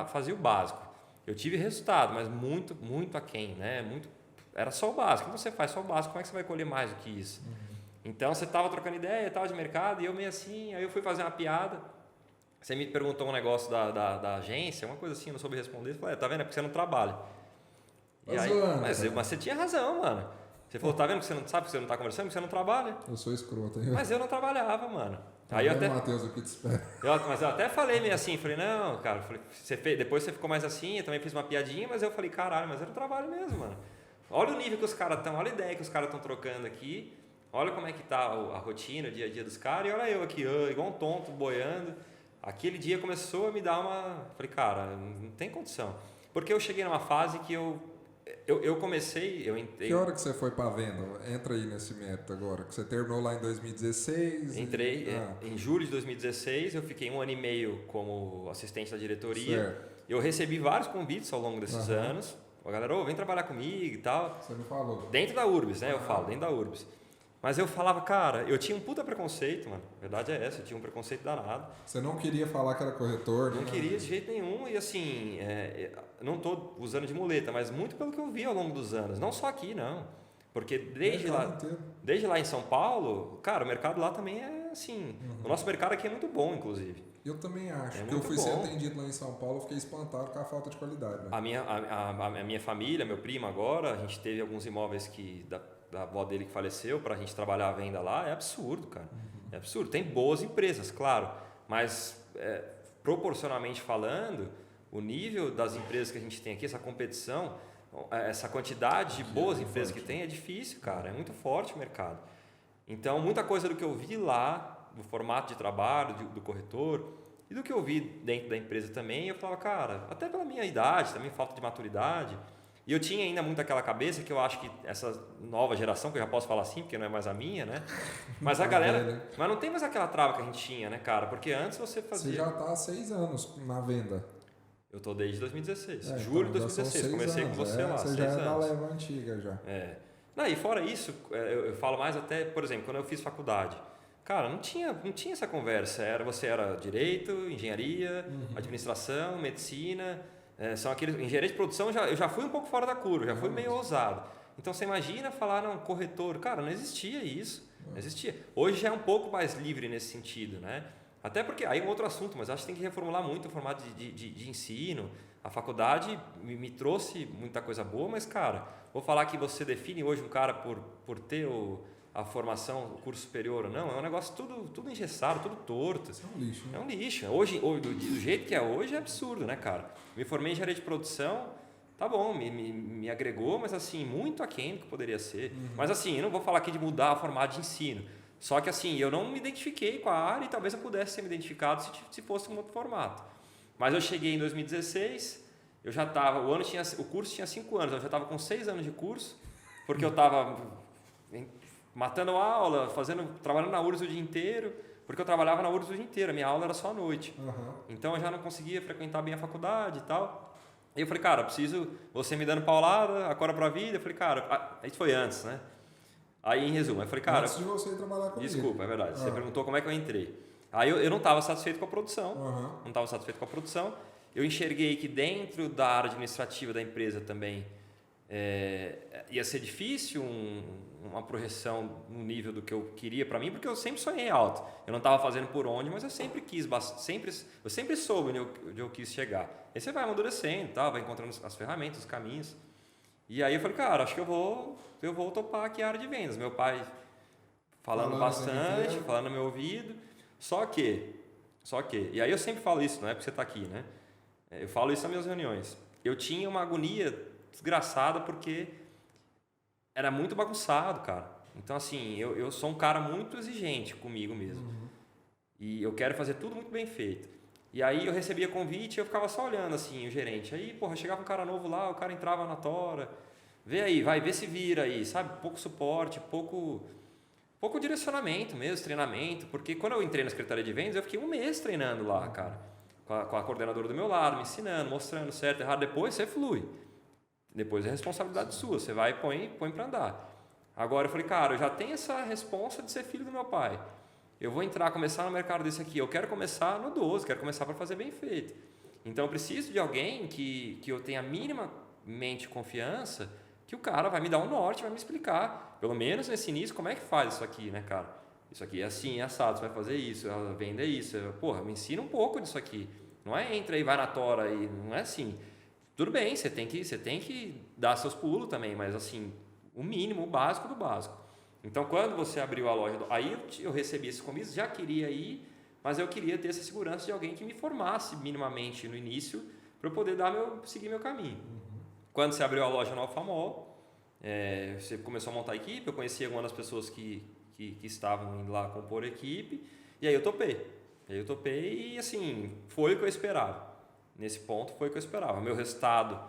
fazia o básico. Eu tive resultado, mas muito aquém, né? Era só o básico. Quando você faz só o básico, como é que você vai colher mais do que isso? Então, você estava trocando ideia, estava de mercado, e eu meio assim, aí eu fui fazer uma piada. Você me perguntou um negócio da agência, uma coisa assim, eu não soube responder. Eu falei, tá vendo? É porque você não trabalha. E aí, mas você tinha razão, mano. Você falou, tá vendo que você não sabe que você não tá conversando, que você não trabalha? Eu sou escroto. Mas eu não trabalhava, mano. Aí eu até, Matheus, o que te espera? Mas eu até falei meio assim, falei, não, cara, depois você ficou mais assim, eu também fiz uma piadinha, mas eu falei, caralho, mas era trabalho mesmo, mano. Olha o nível que os caras estão, olha a ideia que os caras estão trocando aqui, olha como é que tá a rotina, o dia a dia dos caras, e olha eu aqui, igual um tonto, boiando. Aquele dia começou a me dar falei, cara, não tem condição. Porque eu cheguei numa fase que eu eu comecei, eu entrei... Que hora que você foi para venda? Entra aí nesse método agora, que você terminou lá em 2016. Entrei em julho de 2016, eu fiquei 1 ano e meio como assistente da diretoria. Certo. Eu recebi vários convites ao longo desses anos. A galera, vem trabalhar comigo e tal. Você me falou. Dentro da Urbis, né? Eu falo, dentro da Urbis. Mas eu falava, cara, eu tinha um puta preconceito, mano. A verdade é essa, eu tinha um preconceito danado. Você não queria falar que era corretor, né? Não queria de jeito nenhum. E assim, não tô usando de muleta, mas muito pelo que eu vi ao longo dos anos. Não só aqui, não. Porque desde lá em São Paulo, cara, o mercado lá também é assim. O nosso mercado aqui é muito bom, inclusive. Eu também acho. Porque eu fui ser atendido lá em São Paulo, fiquei espantado com a falta de qualidade. Né? A minha família, meu primo agora, a gente teve alguns imóveis da avó dele que faleceu para a gente trabalhar a venda lá. É absurdo, cara. É absurdo. Tem boas empresas, claro. Mas, proporcionalmente falando, o nível das empresas que a gente tem aqui, essa competição, essa quantidade de boas empresas que tem é difícil, cara. É muito forte o mercado. Então, muita coisa do que eu vi lá, do formato de trabalho, do corretor, e do que eu vi dentro da empresa também, eu falava, cara, até pela minha idade, também falta de maturidade, e eu tinha ainda muito aquela cabeça que eu acho que essa nova geração, que eu já posso falar assim, porque não é mais a minha, né? Mas a galera... Mas não tem mais aquela trava que a gente tinha, né, cara? Porque antes você fazia... Você já está há 6 anos na venda. Eu tô desde 2016, julho de 2016, comecei com você lá, você já é da leva antiga já. Não, e fora isso, eu falo mais até, por exemplo, quando eu fiz faculdade, cara, não tinha essa conversa, você era direito, engenharia, administração, medicina, são aqueles, engenharia de produção eu já fui um pouco fora da curva, já fui meio ousado. Então você imagina falar, não, corretor, cara, não existia isso, não existia. Hoje já é um pouco mais livre nesse sentido, né? Até porque, aí é um outro assunto, mas acho que tem que reformular muito o formato de ensino. A faculdade me trouxe muita coisa boa, mas, cara, vou falar que você define hoje um cara por ter a formação, o curso superior ou não, é um negócio tudo engessado, tudo torto. Isso é um lixo. Né? É um lixo. Hoje, do jeito que é hoje, é absurdo, né, cara? Me formei em engenharia de produção, tá bom, me agregou, mas assim, muito aquém do que poderia ser. Mas assim, eu não vou falar aqui de mudar o formato de ensino. Só que assim, eu não me identifiquei com a área e talvez eu pudesse ser me identificado se fosse um outro formato. Mas eu cheguei em 2016, eu já estava, o curso tinha 5 anos, eu já estava com 6 anos de curso, porque eu estava matando aula, trabalhando na URSS o dia inteiro, porque eu trabalhava na URSS o dia inteiro, a minha aula era só à noite. Então eu já não conseguia frequentar bem a faculdade e tal. E eu falei, cara, você me dando paulada, acorda pra vida. Eu falei, cara, isso foi antes, né? Aí, em resumo, eu falei, cara... Antes de você trabalhar comigo. Desculpa, é verdade. Você perguntou como é que eu entrei. Aí eu não estava satisfeito com a produção. Não estava satisfeito com a produção. Eu enxerguei que dentro da área administrativa da empresa também ia ser difícil uma projeção no nível do que eu queria para mim, porque eu sempre sonhei alto. Eu não estava fazendo por onde, mas eu sempre quis, eu sempre soube onde eu quis chegar. Aí você vai amadurecendo, vai encontrando as ferramentas, os caminhos. E aí eu falei, cara, acho que eu vou topar aqui a área de vendas. Meu pai falando bastante, falando no meu ouvido. Só que, e aí eu sempre falo isso, não é porque você está aqui, né? Eu falo isso nas minhas reuniões. Eu tinha uma agonia desgraçada porque era muito bagunçado, cara. Então, assim, eu sou um cara muito exigente comigo mesmo. E eu quero fazer tudo muito bem feito. E aí eu recebia convite e eu ficava só olhando assim, o gerente. Aí, chegava um cara novo lá, o cara entrava na tora. Vê aí, vê se vira aí, sabe? Pouco suporte, pouco direcionamento mesmo, treinamento. Porque quando eu entrei na Secretaria de Vendas, eu fiquei 1 mês treinando lá, cara. Com a coordenadora do meu lado, me ensinando, mostrando certo, errado. Depois você flui. Depois é responsabilidade sua. Você vai e põe pra andar. Agora eu falei, cara, eu já tenho essa responsa de ser filho do meu pai. Eu vou começar no mercado desse aqui. Eu quero começar no 12, quero começar para fazer bem feito. Então eu preciso de alguém que eu tenha minimamente confiança, que o cara vai me dar um norte, vai me explicar, pelo menos nesse início, como é que faz isso aqui, né, cara? Isso aqui é assim, é assado, você vai fazer isso, a venda é isso. Me ensina um pouco disso aqui. Não é entra e vai na tora e não é assim. Tudo bem, você tem que dar seus pulos também, mas assim, o mínimo, o básico do básico. Então, quando você abriu a loja, aí eu recebi esse convite, já queria ir, mas eu queria ter essa segurança de alguém que me formasse minimamente no início para eu poder seguir meu caminho. Quando você abriu a loja no Alfamol, você começou a montar a equipe, eu conheci algumas das pessoas que estavam indo lá compor a equipe, e aí eu topei. E assim, foi o que eu esperava. Nesse ponto foi o que eu esperava. Meu resultado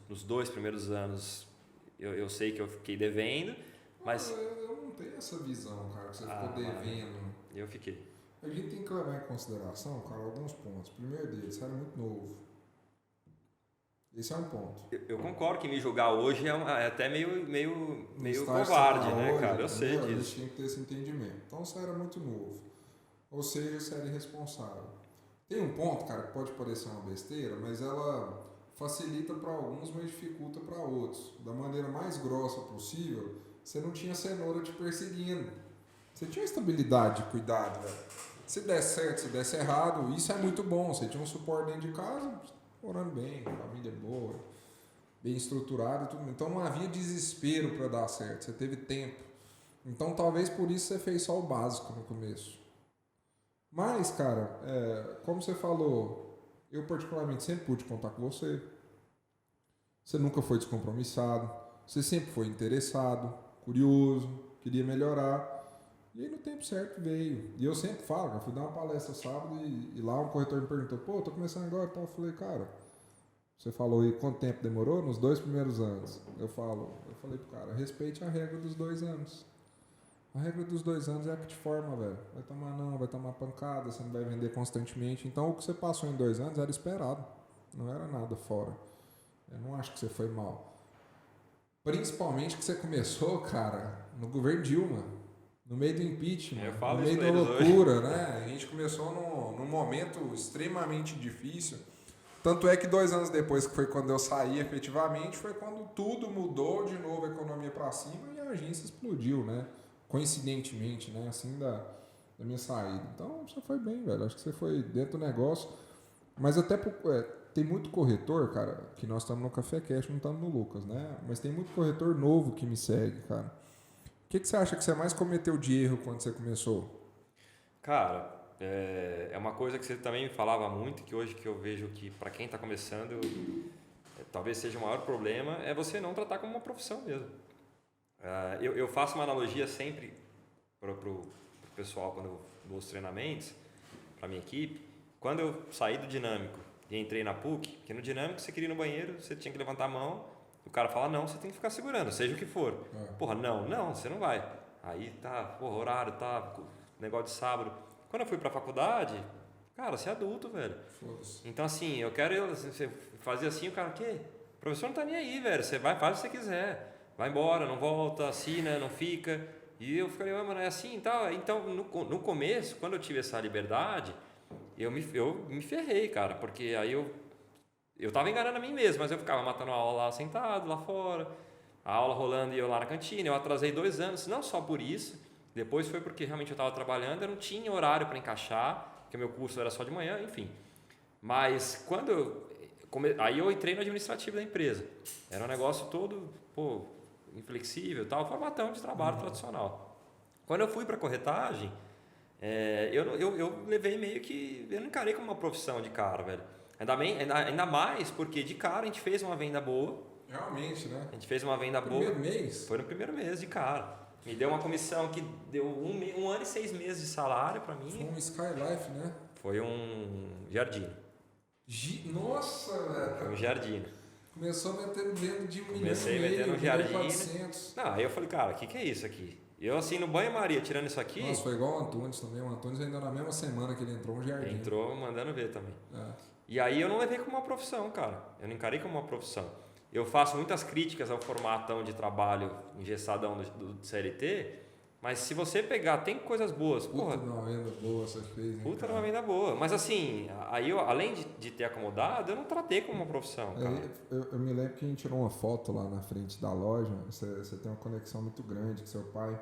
Nos 2 primeiros anos eu sei que eu fiquei devendo, mas... Eu não tenho essa visão, cara, que você ficou devendo. Eu fiquei. A gente tem que levar em consideração, cara, alguns pontos. Primeiro deles, você era muito novo. Esse é um ponto. Eu concordo que me julgar hoje é até meio covarde, né, hoje, cara? Eu sei disso. A disso. gente tinha que ter esse entendimento. Então você era muito novo. Ou seja, você era irresponsável. Tem um ponto, cara, que pode parecer uma besteira, mas ela facilita para alguns, mas dificulta para outros. Da maneira mais grossa possível, você não tinha cenoura te perseguindo. Você tinha estabilidade, cuidado, velho. Se der certo, se desse errado, isso é muito bom. Você tinha um suporte dentro de casa, morando bem, família boa, bem estruturada e tudo. Então não havia desespero para dar certo, você teve tempo. Então talvez por isso você fez só o básico no começo. Mas, cara, como você falou, eu particularmente sempre pude contar com você. Você nunca foi descompromissado, você sempre foi interessado, curioso, queria melhorar. E aí no tempo certo veio. E eu sempre falo, eu fui dar uma palestra sábado e lá um corretor me perguntou, pô, tô começando agora e tal. Eu falei, cara, você falou aí quanto tempo demorou? Nos 2 primeiros anos. Eu falei pro cara, respeite a regra dos 2 anos. A regra dos 2 anos é a que te forma, velho. Vai tomar pancada, você não vai vender constantemente. Então o que você passou em 2 anos era esperado. Não era nada fora. Eu não acho que você foi mal. Principalmente que você começou, cara, no governo Dilma. No meio do impeachment, no meio da loucura, né? A gente começou num momento extremamente difícil. Tanto é que 2 anos depois, que foi quando eu saí efetivamente, foi quando tudo mudou de novo, a economia para cima e a agência explodiu, né? Coincidentemente, né? Assim da minha saída. Então você foi bem, velho. Acho que você foi dentro do negócio. Mas até tem muito corretor, cara, que nós estamos no Café Cash, não estamos no Lucas, né? Mas tem muito corretor novo que me segue, cara. O que você acha que você mais cometeu de erro quando você começou? Cara, é uma coisa que você também me falava muito, que hoje que eu vejo que para quem está começando, talvez seja o maior problema, é você não tratar como uma profissão mesmo. Eu faço uma analogia sempre para o pessoal quando eu dou os treinamentos, para a minha equipe. Quando eu saí do Dinâmico e entrei na PUC, porque no Dinâmico você queria ir no banheiro, você tinha que levantar a mão, o cara fala não, você tem que ficar segurando, seja o que for. Porra, não, você não vai. Aí tá, horário, tá, negócio de sábado. Quando eu fui pra faculdade, cara, você é adulto, velho. Foda-se. Então assim, eu quero, você fazia assim, o cara, o quê? O professor não tá nem aí, velho, você vai, faz o que você quiser. Vai embora, não volta, assina, não fica. E eu falei, mas não é assim e tal. Então, no começo, quando eu tive essa liberdade, eu me ferrei, cara, porque aí eu tava enganando a mim mesmo, mas eu ficava matando a aula lá sentado, lá fora, a aula rolando e eu lá na cantina. Eu atrasei 2 anos, não só por isso, depois foi porque realmente eu estava trabalhando, eu não tinha horário para encaixar, porque meu curso era só de manhã, enfim. Mas quando aí eu entrei no administrativo da empresa, era um negócio todo, inflexível, tal, formatão de trabalho tradicional. Quando eu fui para corretagem, eu levei meio que, eu não encarei como uma profissão de cara, velho. Ainda mais porque de cara a gente fez uma venda boa. Realmente, né? A gente fez uma venda boa. Primeiro mês? Foi no primeiro mês de cara. Me deu uma comissão que deu 1 ano e 6 meses de salário pra mim. Foi um Skylife, né? Foi um Jardino. Nossa, velho. Foi um Jardino. Começou metendo venda de 1 milhão. Comecei metendo um Jardino. 400. Não, aí eu falei, cara, o que é isso aqui? Eu assim, no banho-maria, tirando isso aqui... Nossa, foi igual o Antunes também. O Antunes ainda na mesma semana que ele entrou, um Jardino. Entrou mandando ver também. E aí eu não levei como uma profissão, cara. Eu não encarei como uma profissão. Eu faço muitas críticas ao formatão de trabalho engessadão do CLT, mas se você pegar, tem coisas boas. Puta de uma venda boa você fez, hein? Puta de uma venda boa. Mas assim, aí eu, além de ter acomodado, eu não tratei como uma profissão, cara. Eu me lembro que a gente tirou uma foto lá na frente da loja. Você tem uma conexão muito grande com seu pai.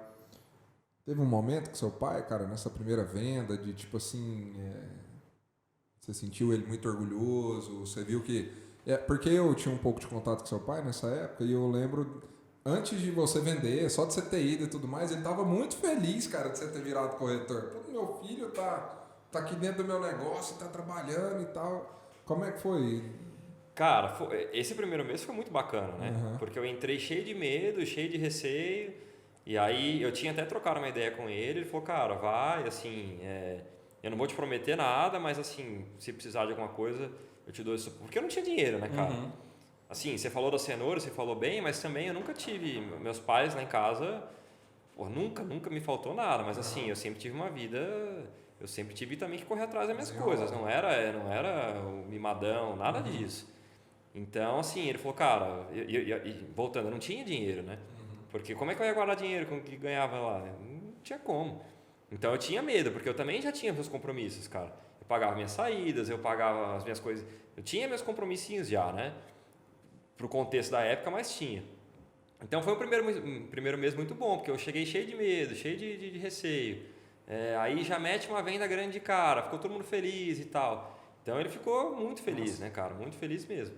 Teve um momento que seu pai, cara, nessa primeira venda, de tipo assim... Você sentiu ele muito orgulhoso, você viu que... porque eu tinha um pouco de contato com seu pai nessa época, e eu lembro, antes de você vender, só de você ter ido e tudo mais, ele estava muito feliz, cara, de você ter virado corretor. Pô, meu filho tá aqui dentro do meu negócio, tá trabalhando e tal. Como é que foi? Cara, esse primeiro mês foi muito bacana, né? Uhum. Porque eu entrei cheio de medo, cheio de receio, e aí eu tinha até trocado uma ideia com ele falou, cara, vai, assim... eu não vou te prometer nada, mas assim, se precisar de alguma coisa, eu te dou isso. Porque eu não tinha dinheiro, né, cara? Uhum. Assim, você falou da cenoura, você falou bem, mas também eu nunca tive... Meus pais lá em casa, pô, nunca me faltou nada. Mas assim, eu sempre tive uma vida... Eu sempre tive também que correr atrás das minhas coisas. Não era o mimadão, nada disso. Então, assim, ele falou, cara... voltando, eu não tinha dinheiro, né? Porque como é que eu ia guardar dinheiro com o que ganhava lá? Não tinha como. Então eu tinha medo, porque eu também já tinha meus compromissos, cara. Eu pagava minhas saídas, eu pagava as minhas coisas. Eu tinha meus compromissinhos já, né? Pro contexto da época, mas tinha. Então foi um primeiro mês muito bom, porque eu cheguei cheio de medo, cheio de receio. Aí já mete uma venda grande de cara, ficou todo mundo feliz e tal. Então ele ficou muito feliz, né, cara? Muito feliz mesmo.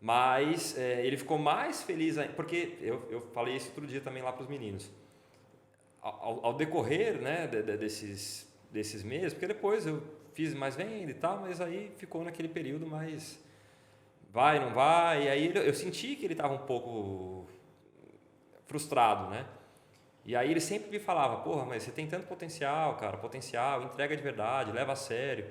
Mas ele ficou mais feliz ainda, porque eu falei isso outro dia também lá para os meninos. Ao decorrer, né, desses meses, porque depois eu fiz mais venda e tal, mas aí ficou naquele período mais vai, não vai, e aí eu senti que ele estava um pouco frustrado, né? E aí ele sempre me falava, porra, mas você tem tanto potencial, cara, potencial, entrega de verdade, leva a sério.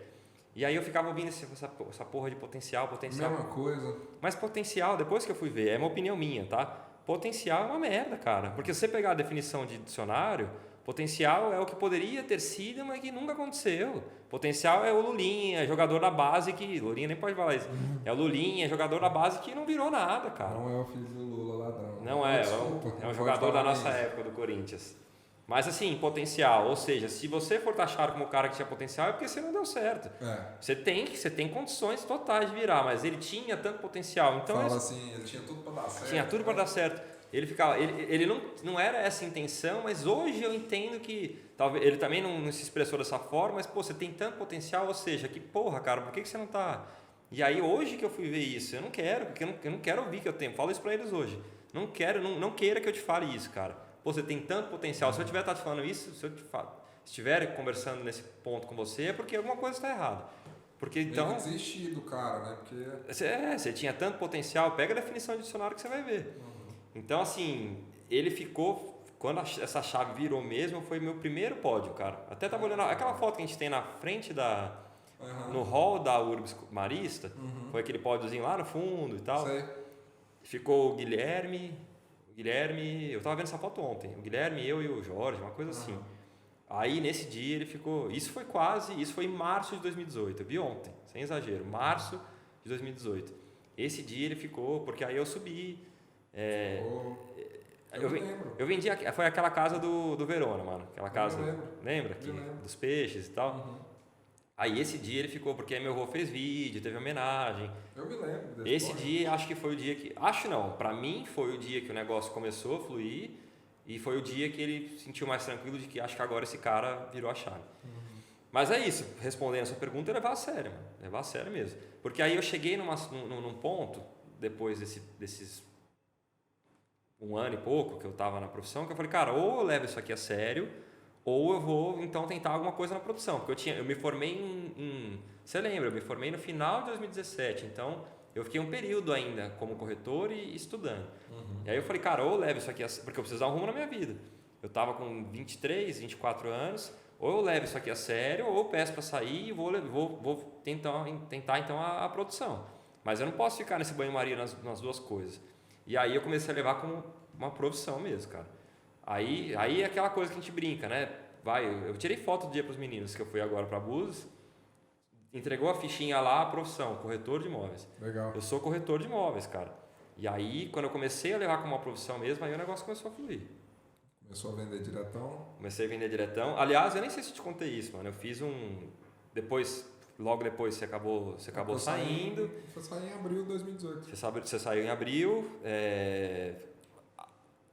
E aí eu ficava ouvindo essa porra de potencial. Mesma coisa. Mas potencial, depois que eu fui ver, é uma opinião minha, tá? Potencial é uma merda, cara. Porque se você pegar a definição de dicionário, potencial é o que poderia ter sido, mas que nunca aconteceu. Potencial é o Lulinha, jogador da base que... Lulinha nem pode falar isso. É o Lulinha, jogador da base que não virou nada, cara. Não é o filho do Lula ladrão. Não é, é um jogador da nossa época do Corinthians. Mas assim, potencial, ou seja, se você for taxado como o cara que tinha potencial é porque você não deu certo. Você tem condições totais de virar, mas ele tinha tanto potencial. Então fala assim, ele tinha tudo para dar certo. Tinha tudo para dar certo. Ele não era essa a intenção, mas hoje eu entendo que talvez ele também não se expressou dessa forma, mas pô, você tem tanto potencial, ou seja, que porra, cara, por que você não tá? E aí hoje que eu fui ver isso, eu não quero, porque eu não quero ouvir que eu tenho. Falo isso para eles hoje. Não queira que eu te fale isso, cara. Pô, você tem tanto potencial. Se eu estiver te falando isso, se estiver conversando nesse ponto com você, é porque alguma coisa está errada. Porque então. Tem que desistir do cara, né? Porque. Você tinha tanto potencial, pega a definição de dicionário que você vai ver. Então, assim, ele ficou. Quando essa chave virou mesmo, foi meu primeiro pódio, cara. Até tava olhando aquela foto que a gente tem na frente no hall da Urbis Marista, foi aquele pódiozinho lá no fundo e tal. Sei. Ficou o Guilherme, eu tava vendo essa foto ontem, o Guilherme, eu e o Jorge, uma coisa assim. Aí nesse dia ele ficou, isso foi em março de 2018, eu vi ontem, sem exagero, março de 2018. Esse dia ele ficou, porque aí eu subi, eu vendi, foi aquela casa do Verona, mano, aquela casa, lembra? Dos peixes e tal. Aí esse dia ele ficou, porque meu avô fez vídeo, teve homenagem. Eu me lembro. Esse dia acho que foi o dia que... Acho não, pra mim foi o dia que o negócio começou a fluir e foi o dia que ele sentiu mais tranquilo de que acho que agora esse cara virou a chave. Mas é isso, respondendo a sua pergunta, é levar a sério, mano. Levar a sério mesmo. Porque aí eu cheguei num ponto, depois desses 1 ano e pouco que eu tava na profissão, que eu falei, cara, ou eu levo isso aqui a sério... Ou eu vou, então, tentar alguma coisa na produção. Porque eu me formei você lembra, eu me formei no final de 2017. Então, eu fiquei um período ainda como corretor e estudando. E aí eu falei, cara, ou eu levo isso aqui, porque eu preciso dar um rumo na minha vida. Eu estava com 23, 24 anos. Ou eu levo isso aqui a sério, ou eu peço para sair e vou tentar então, a produção. Mas eu não posso ficar nesse banho-maria nas duas coisas. E aí eu comecei a levar como uma profissão mesmo, cara. Aí é aquela coisa que a gente brinca, né? Eu tirei foto do dia para os meninos que eu fui agora para Búzios, entregou a fichinha lá, a profissão, corretor de imóveis. Legal. Eu sou corretor de imóveis, cara. E aí, quando eu comecei a levar como uma profissão mesmo, aí o negócio começou a fluir. Começou a vender diretão? Comecei a vender diretão. Aliás, eu nem sei se te contei isso, mano. Eu fiz logo depois você acabou saindo. Foi sair em abril de 2018. Você saiu em abril,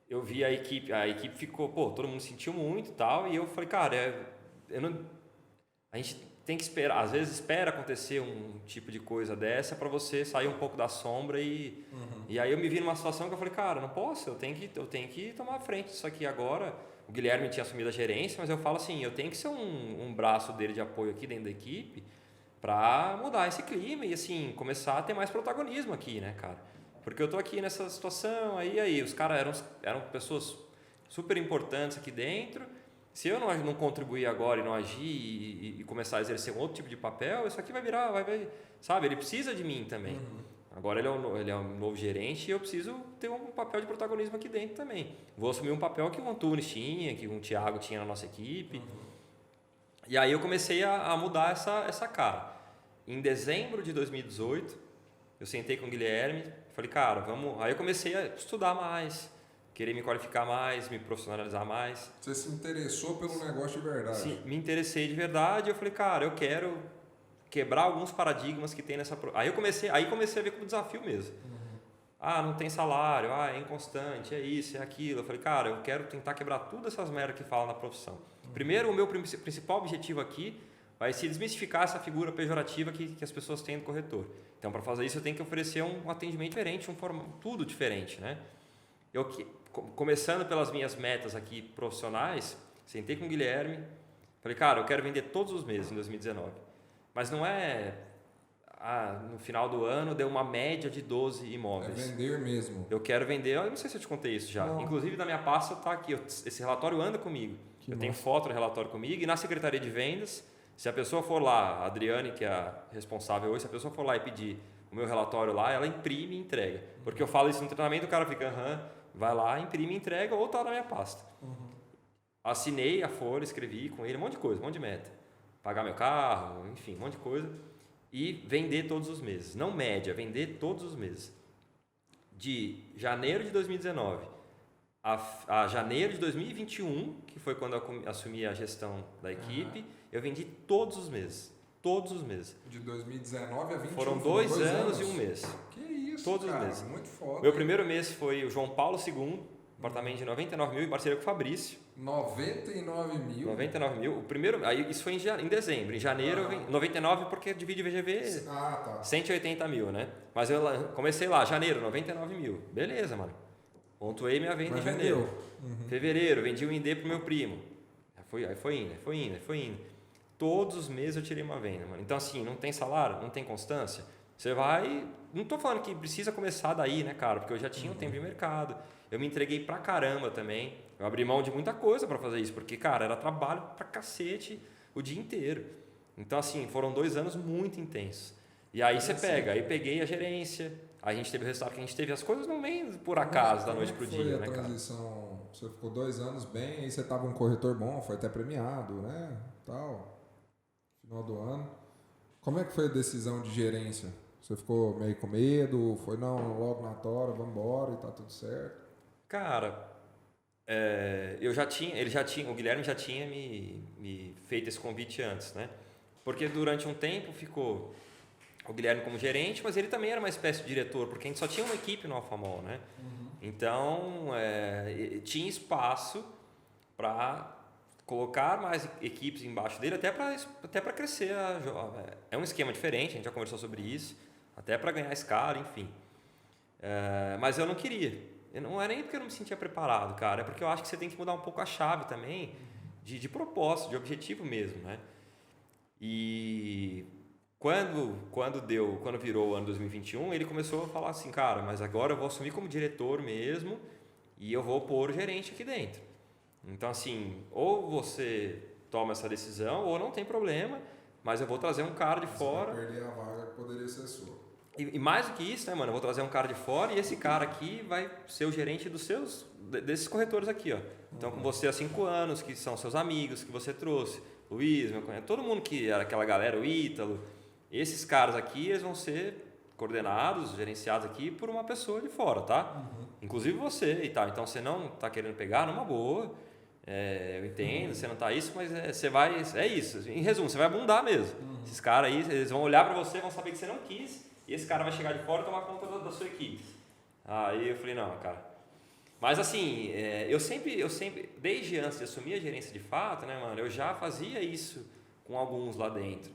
eu vi a equipe ficou, todo mundo sentiu muito e tal, e eu falei, cara, a gente tem que esperar, às vezes espera acontecer um tipo de coisa dessa para você sair um pouco da sombra e aí eu me vi numa situação que eu falei, cara, não posso, eu tenho que tomar a frente disso aqui agora. O Guilherme tinha assumido a gerência, mas eu falo assim, eu tenho que ser um braço dele de apoio aqui dentro da equipe para mudar esse clima e assim, começar a ter mais protagonismo aqui, né, cara? Porque eu tô aqui nessa situação, aí os caras eram pessoas super importantes aqui dentro. Se eu não contribuir agora e não agir e começar a exercer um outro tipo de papel, isso aqui vai virar, sabe? Ele precisa de mim também. Agora ele é um novo gerente e eu preciso ter um papel de protagonismo aqui dentro também. Vou assumir um papel que o Antunes tinha, que o Thiago tinha na nossa equipe. E aí eu comecei a mudar essa cara. Em dezembro de 2018, eu sentei com o Guilherme, falei, cara, vamos... Aí eu comecei a estudar mais, querer me qualificar mais, me profissionalizar mais. Você se interessou pelo negócio de verdade? Sim, me interessei de verdade. Eu falei, cara, eu quero quebrar alguns paradigmas que tem nessa... Aí comecei a ver como desafio mesmo. Não tem salário, é inconstante, é isso, é aquilo. Eu falei, cara, eu quero tentar quebrar todas essas merdas que falam na profissão. Primeiro, o meu principal objetivo aqui vai ser desmistificar essa figura pejorativa que as pessoas têm do corretor. Então, para fazer isso, eu tenho que oferecer um atendimento diferente, tudo diferente, né? Começando pelas minhas metas aqui profissionais, sentei com o Guilherme, falei, cara, eu quero vender todos os meses em 2019. Mas não é, no final do ano deu uma média de 12 imóveis. É vender mesmo. Eu quero vender, eu não sei se eu te contei isso já. Não. Inclusive na minha pasta está aqui, esse relatório anda comigo. Eu tenho foto do relatório comigo e na Secretaria de Vendas, se a pessoa for lá, a Adriane, que é a responsável hoje, se a pessoa for lá e pedir o meu relatório lá, ela imprime e entrega. Porque eu falo isso no treinamento, o cara fica, vai lá, imprime e entrega ou está na minha pasta. Assinei a folha, escrevi com ele, um monte de coisa, um monte de meta. Pagar meu carro, enfim, um monte de coisa. E vender todos os meses. Não média, vender todos os meses. De janeiro de 2019 a janeiro de 2021, que foi quando eu assumi a gestão da equipe, eu vendi todos os meses. Todos os meses. De 2019 a 2021. Foram 2 anos e 1 mês. Que isso, todos cara, os meses. Muito foda. Meu primeiro mês foi o João Paulo II, apartamento de 99 mil, em parceria com o Fabrício. 99 mil? 99 mil. O primeiro, aí isso foi em dezembro. Em janeiro, 99 porque divide VGV, 180 mil, né? Mas eu comecei lá, janeiro, 99 mil. Beleza, mano. Pontuei minha venda em janeiro. Fevereiro, vendi um IND pro meu primo. Aí foi indo. Todos os meses eu tirei uma venda, mano. Então, assim, não tem salário, não tem constância. Você vai... Não tô falando que precisa começar daí, né, cara? Porque eu já tinha um tempo de mercado. Eu me entreguei pra caramba também. Eu abri mão de muita coisa para fazer isso, porque, cara, era trabalho pra cacete o dia inteiro. Então, assim, foram 2 anos muito intensos. E aí você pega, aí peguei a gerência, a gente teve o resultado que a gente teve, as coisas não vêm por acaso da noite pro dia, né, cara? Foi a transição? Você ficou 2 anos bem, aí você tava um corretor bom, foi até premiado, né, tal, final do ano. Como é que foi a decisão de gerência? Você ficou meio com medo, foi não, logo na tora, vamos embora e tá tudo certo? Cara, o Guilherme já tinha me feito esse convite antes, né? Porque durante um tempo ficou o Guilherme como gerente, mas ele também era uma espécie de diretor, porque a gente só tinha uma equipe no Alfamol, né? Então, tinha espaço para colocar mais equipes embaixo dele, até para crescer. É um esquema diferente, a gente já conversou sobre isso, até para ganhar escala, enfim. Mas eu não queria. Não é nem porque eu não me sentia preparado, cara. É porque eu acho que você tem que mudar um pouco a chave também de propósito, de objetivo mesmo, né? E quando virou o ano 2021, ele começou a falar assim, cara, mas agora eu vou assumir como diretor mesmo e eu vou pôr o gerente aqui dentro. Então, assim, ou você toma essa decisão ou não tem problema, mas eu vou trazer um cara de fora. Você vai perder a vaga que poderia ser sua. E mais do que isso, né, mano? Eu vou trazer um cara de fora e esse cara aqui vai ser o gerente desses corretores aqui, ó. Então, com você há 5 anos, que são seus amigos que você trouxe, Luiz, meu cunhado, todo mundo que era aquela galera, o Ítalo, esses caras aqui, eles vão ser coordenados, gerenciados aqui por uma pessoa de fora, tá? Inclusive você e tal. Então, você não tá querendo pegar numa boa, eu entendo, você não tá isso, mas você vai, é isso. Em resumo, você vai abundar mesmo. Esses caras aí, eles vão olhar para você, vão saber que você não quis, e esse cara vai chegar de fora e tomar conta da sua equipe. Aí eu falei, não, cara. Mas assim, eu sempre, desde antes de assumir a gerência de fato, né, mano, eu já fazia isso com alguns lá dentro.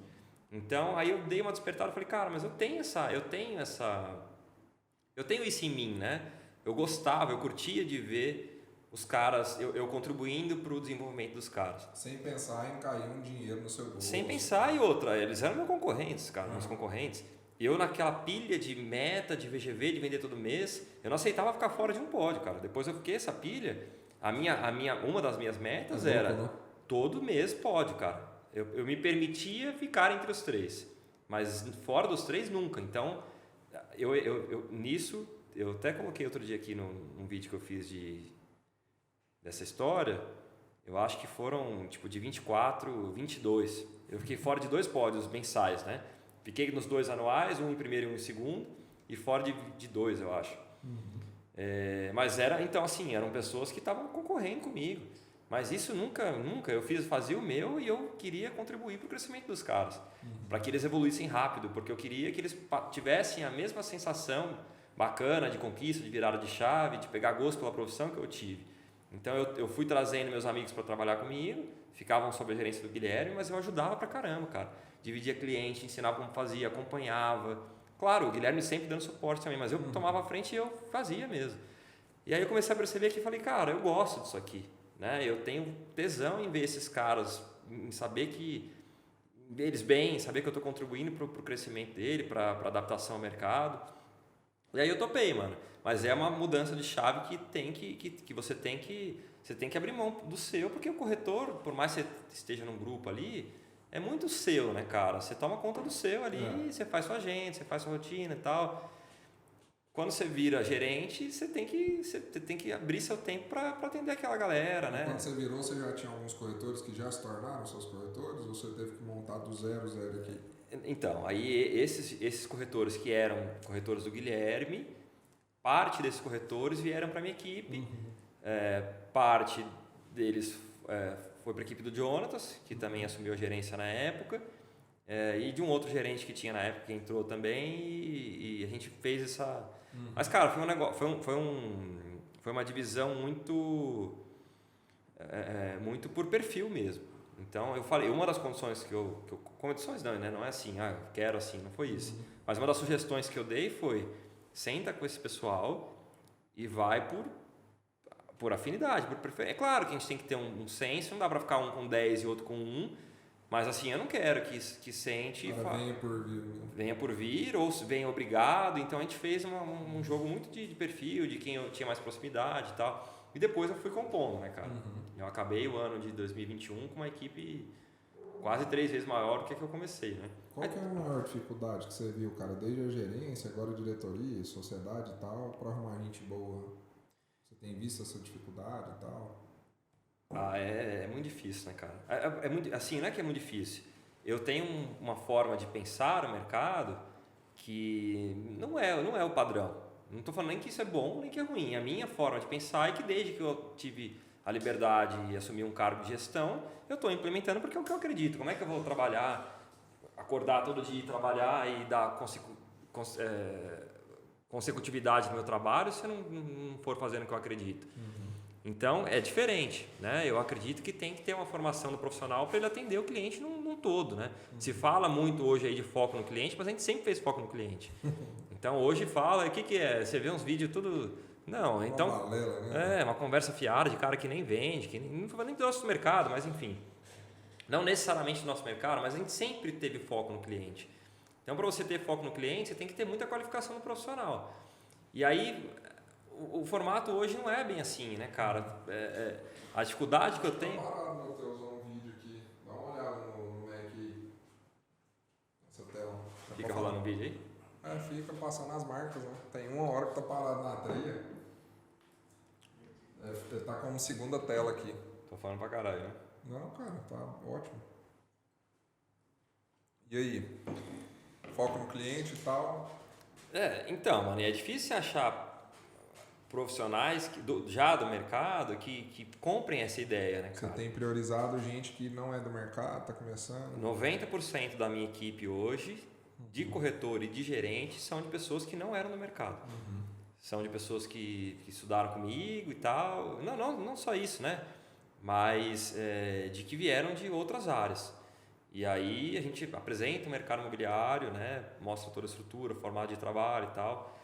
Então, aí eu dei uma despertada e falei, cara, mas eu tenho isso em mim, né? Eu gostava, eu curtia de ver os caras, eu contribuindo para o desenvolvimento dos caras. Sem pensar em cair um dinheiro no seu bolso. Sem pensar, e outra, eles eram meus concorrentes, cara, meus concorrentes. Eu naquela pilha de meta, de VGV, de vender todo mês, eu não aceitava ficar fora de um pódio, cara. Depois eu fiquei essa pilha, uma das minhas metas era todo mês pódio, cara. Eu me permitia ficar entre os 3, mas fora dos 3 nunca. Então, Nisso, eu até coloquei outro dia aqui num vídeo que eu fiz dessa história, eu acho que foram tipo de 24, 22. Eu fiquei fora de 2 pódios mensais, né? Fiquei nos 2 anuais, um em primeiro e um em segundo, e fora de 2, eu acho. Mas então assim, eram pessoas que estavam concorrendo comigo. Mas isso nunca, eu fazia o meu e eu queria contribuir para o crescimento dos caras, para que eles evoluíssem rápido, porque eu queria que eles tivessem a mesma sensação bacana de conquista, de virada de chave, de pegar gosto pela profissão que eu tive. Então eu fui trazendo meus amigos para trabalhar comigo, ficavam sob a gerência do Guilherme, mas eu ajudava pra caramba, cara. Dividia cliente, ensinava como fazia, acompanhava. Claro, o Guilherme sempre dando suporte também, mas eu tomava a frente e eu fazia mesmo. E aí eu comecei a perceber que falei, cara, eu gosto disso aqui. Né? Eu tenho tesão em ver esses caras, em saber que eles bem, saber que eu estou contribuindo para o crescimento dele, para a adaptação ao mercado. E aí eu topei, mano. Mas é uma mudança de chave que você tem que abrir mão do seu, porque o corretor, por mais que você esteja num grupo ali, é muito seu, né, cara? Você toma conta do seu ali, você faz sua agenda, você faz sua rotina e tal. Quando você vira gerente, você tem que abrir seu tempo para atender aquela galera, né? Quando você virou, você já tinha alguns corretores que já se tornaram seus corretores ou você teve que montar do zero aqui? Então, aí esses corretores que eram corretores do Guilherme, parte desses corretores vieram para minha equipe, parte deles foi para a equipe do Jonatas, que também assumiu a gerência na época, e de um outro gerente que tinha na época que entrou também, e a gente fez essa... Mas, cara, foi um negócio, foi uma divisão muito por perfil mesmo. Então, eu falei, uma das condições condições não, né? Não é assim, eu quero assim, não foi isso. Mas uma das sugestões que eu dei foi, senta com esse pessoal e vai por afinidade, por preferência. É claro que a gente tem que ter um senso, não dá para ficar um com 10 e outro com 1, mas assim, eu não quero que sente e venha por vir ou venha obrigado. Então a gente fez um jogo muito de perfil, de quem eu tinha mais proximidade e tal. E depois eu fui compondo, né, cara? Eu acabei o ano de 2021 com uma equipe quase 3 vezes maior do que eu comecei, né? Qual que é a maior dificuldade que você viu, cara? Desde a gerência, agora a diretoria, sociedade e tal, para arrumar gente boa? Você tem visto essa dificuldade e tal? É muito difícil, né, cara? É muito, assim, não é que é muito difícil. Eu tenho uma forma de pensar o mercado que não é o padrão. Não estou falando nem que isso é bom nem que é ruim. A minha forma de pensar é que desde que eu tive a liberdade e assumi um cargo de gestão, eu estou implementando porque é o que eu acredito. Como é que eu vou trabalhar, acordar todo dia e trabalhar e dar consecutividade no meu trabalho se eu não for fazendo o que eu acredito? Então, é diferente, né? Eu acredito que tem que ter uma formação do profissional para ele atender o cliente num todo, né? Se fala muito hoje aí de foco no cliente, mas a gente sempre fez foco no cliente. Então, hoje fala, o que é? Você vê uns vídeos tudo... Não, então... Uma balela, né? Uma conversa fiada de cara que nem vende, que não foi nem do nosso mercado, mas enfim. Não necessariamente do nosso mercado, mas a gente sempre teve foco no cliente. Então, para você ter foco no cliente, você tem que ter muita qualificação no profissional. E aí... O formato hoje não é bem assim, né, cara? A dificuldade que eu tenho... Tá parado no teu usando um vídeo aqui. Dá uma olhada no Mac aí. Essa tela. Fica rolando um vídeo aí? Fica passando as marcas, né? Tem uma hora que tá parado na trilha. Tá como segunda tela aqui. Tô falando pra caralho, né? Não, cara, tá ótimo. E aí? Foco no cliente e tal? Então, mano, é difícil achar profissionais já do mercado que comprem essa ideia, né, cara? Você tem priorizado gente que não é do mercado, tá começando? 90% da minha equipe hoje, de corretor e de gerente, são de pessoas que não eram do mercado. São de pessoas que estudaram comigo e tal. Não só isso, né? Mas de que vieram de outras áreas. E aí a gente apresenta o mercado imobiliário, né? Mostra toda a estrutura, formato de trabalho e tal.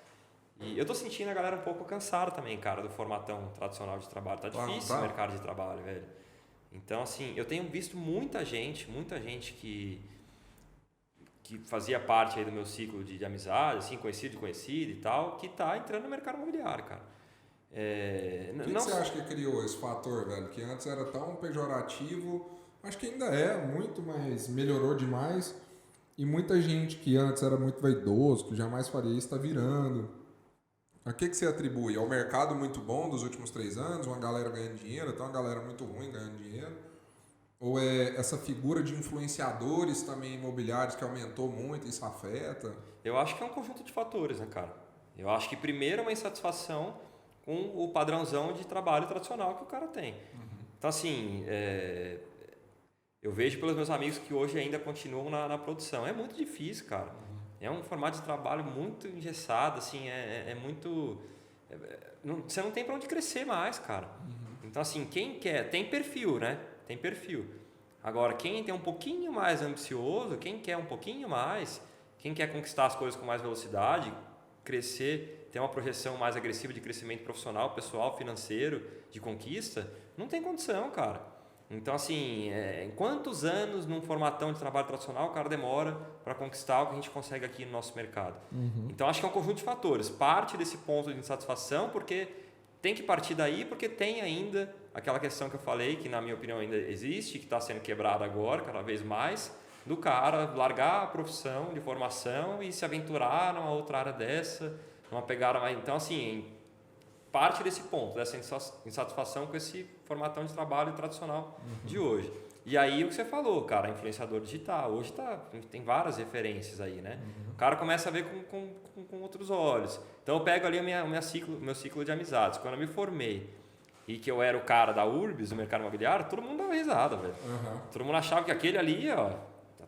E eu tô sentindo a galera um pouco cansada também, cara, do formatão tradicional de trabalho. Tá difícil o mercado de trabalho, velho. Então, assim, eu tenho visto muita gente que fazia parte aí do meu ciclo de amizade, assim, conhecido e tal, que tá entrando no mercado imobiliário, cara. O que você acha que criou esse fator, velho? Que antes era tão pejorativo, acho que ainda é muito, mas melhorou demais. E muita gente que antes era muito vaidoso, que jamais faria isso, está virando. A que você atribui? Ao mercado muito bom dos últimos 3 anos, uma galera ganhando dinheiro, até uma galera muito ruim ganhando dinheiro? Ou é essa figura de influenciadores também imobiliários que aumentou muito e isso afeta? Eu acho que é um conjunto de fatores, né, cara? Eu acho que primeiro é uma insatisfação com o padrãozão de trabalho tradicional que o cara tem. Então, assim, eu vejo pelos meus amigos que hoje ainda continuam na produção. É muito difícil, cara. É um formato de trabalho muito engessado, assim, você não tem para onde crescer mais, cara. Então, assim, quem quer... Tem perfil, né? Tem perfil. Agora, quem tem um pouquinho mais ambicioso, quem quer um pouquinho mais, quem quer conquistar as coisas com mais velocidade, crescer, ter uma projeção mais agressiva de crescimento profissional, pessoal, financeiro, de conquista, não tem condição, cara. Então, assim, em quantos anos num formatão de trabalho tradicional o cara demora para conquistar o que a gente consegue aqui no nosso mercado? Então, acho que é um conjunto de fatores. Parte desse ponto de insatisfação, porque tem que partir daí, porque tem ainda aquela questão que eu falei, que na minha opinião ainda existe, que está sendo quebrada agora, cada vez mais, do cara largar a profissão de formação e se aventurar numa outra área dessa, numa pegada mais... Então, assim, parte desse ponto, dessa insatisfação com esse formatão de trabalho tradicional de hoje. E aí o que você falou, cara, influenciador digital, hoje tem várias referências aí, né? O cara começa a ver com outros olhos. Então eu pego ali meu ciclo de amizades. Quando eu me formei e que eu era o cara da Urbis, do mercado imobiliário, todo mundo dava risada, velho. Todo mundo achava que aquele ali, ó,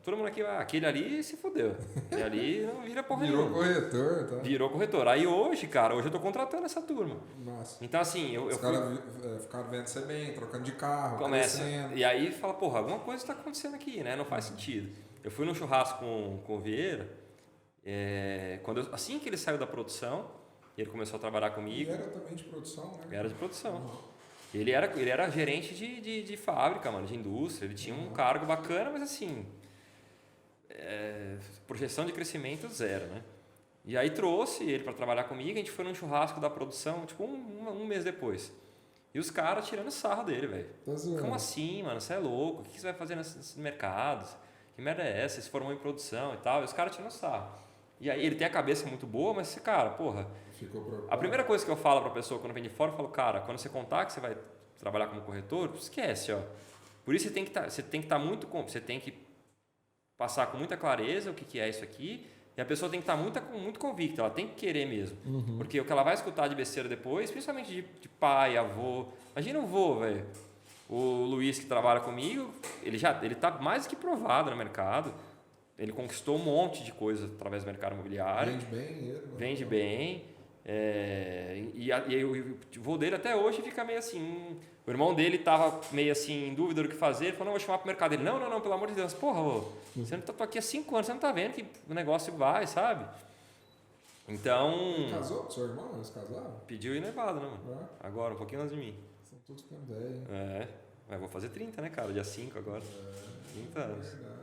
todo mundo aqui, aquele ali se fudeu. Aquele ali não vira porra nenhuma. Virou corretor, tá? Virou corretor. Aí hoje, cara, eu tô contratando essa turma. Nossa. Então, assim, Os caras ficaram vendo você bem, trocando de carro, começa. crescendo. E aí fala, porra, alguma coisa está acontecendo aqui, né? Não faz sentido. Eu fui num churrasco com o Vieira, assim que ele saiu da produção, ele começou a trabalhar comigo. Ele era também de produção, né? Era de produção. Ele era gerente de fábrica, mano, de indústria. Ele tinha um cargo bacana, mas assim... projeção de crescimento zero, né? E aí trouxe ele para trabalhar comigo, a gente foi num churrasco da produção, tipo um mês depois. E os caras tirando sarro dele, velho. Como assim, mano? Você é louco? O que você vai fazer nesses mercados? Que merda é essa? Você se formou em produção e tal. E os caras tirando sarro. E aí ele tem a cabeça muito boa, mas esse cara, porra... A primeira coisa que eu falo pra pessoa quando vem de fora, eu falo, cara, quando você contar que você vai trabalhar como corretor, esquece, ó. Por isso você tem que estar muito... Você tem que passar com muita clareza o que é isso aqui, e a pessoa tem que estar muito convicta, ela tem que querer mesmo. Porque o que ela vai escutar de besteira depois, principalmente de pai, avô, imagina o vô, velho, o Luiz que trabalha comigo, ele está mais que provado no mercado, ele conquistou um monte de coisa através do mercado imobiliário. Vende bem. E o vô dele até hoje fica meio assim... O irmão dele estava meio assim em dúvida do que fazer, ele falou, não, vou chamar para o mercado. Ele, não, pelo amor de Deus, porra, vô, você não tá aqui há 5 anos, você não está vendo que o negócio vai, sabe? Então... Ele casou com seu irmão? Eles casaram? Pediu e nevado, né, mano? Agora, um pouquinho antes de mim. São todos ficando velhos. Mas vou fazer 30, né, cara? Dia 5 agora. 30 anos. Verdade.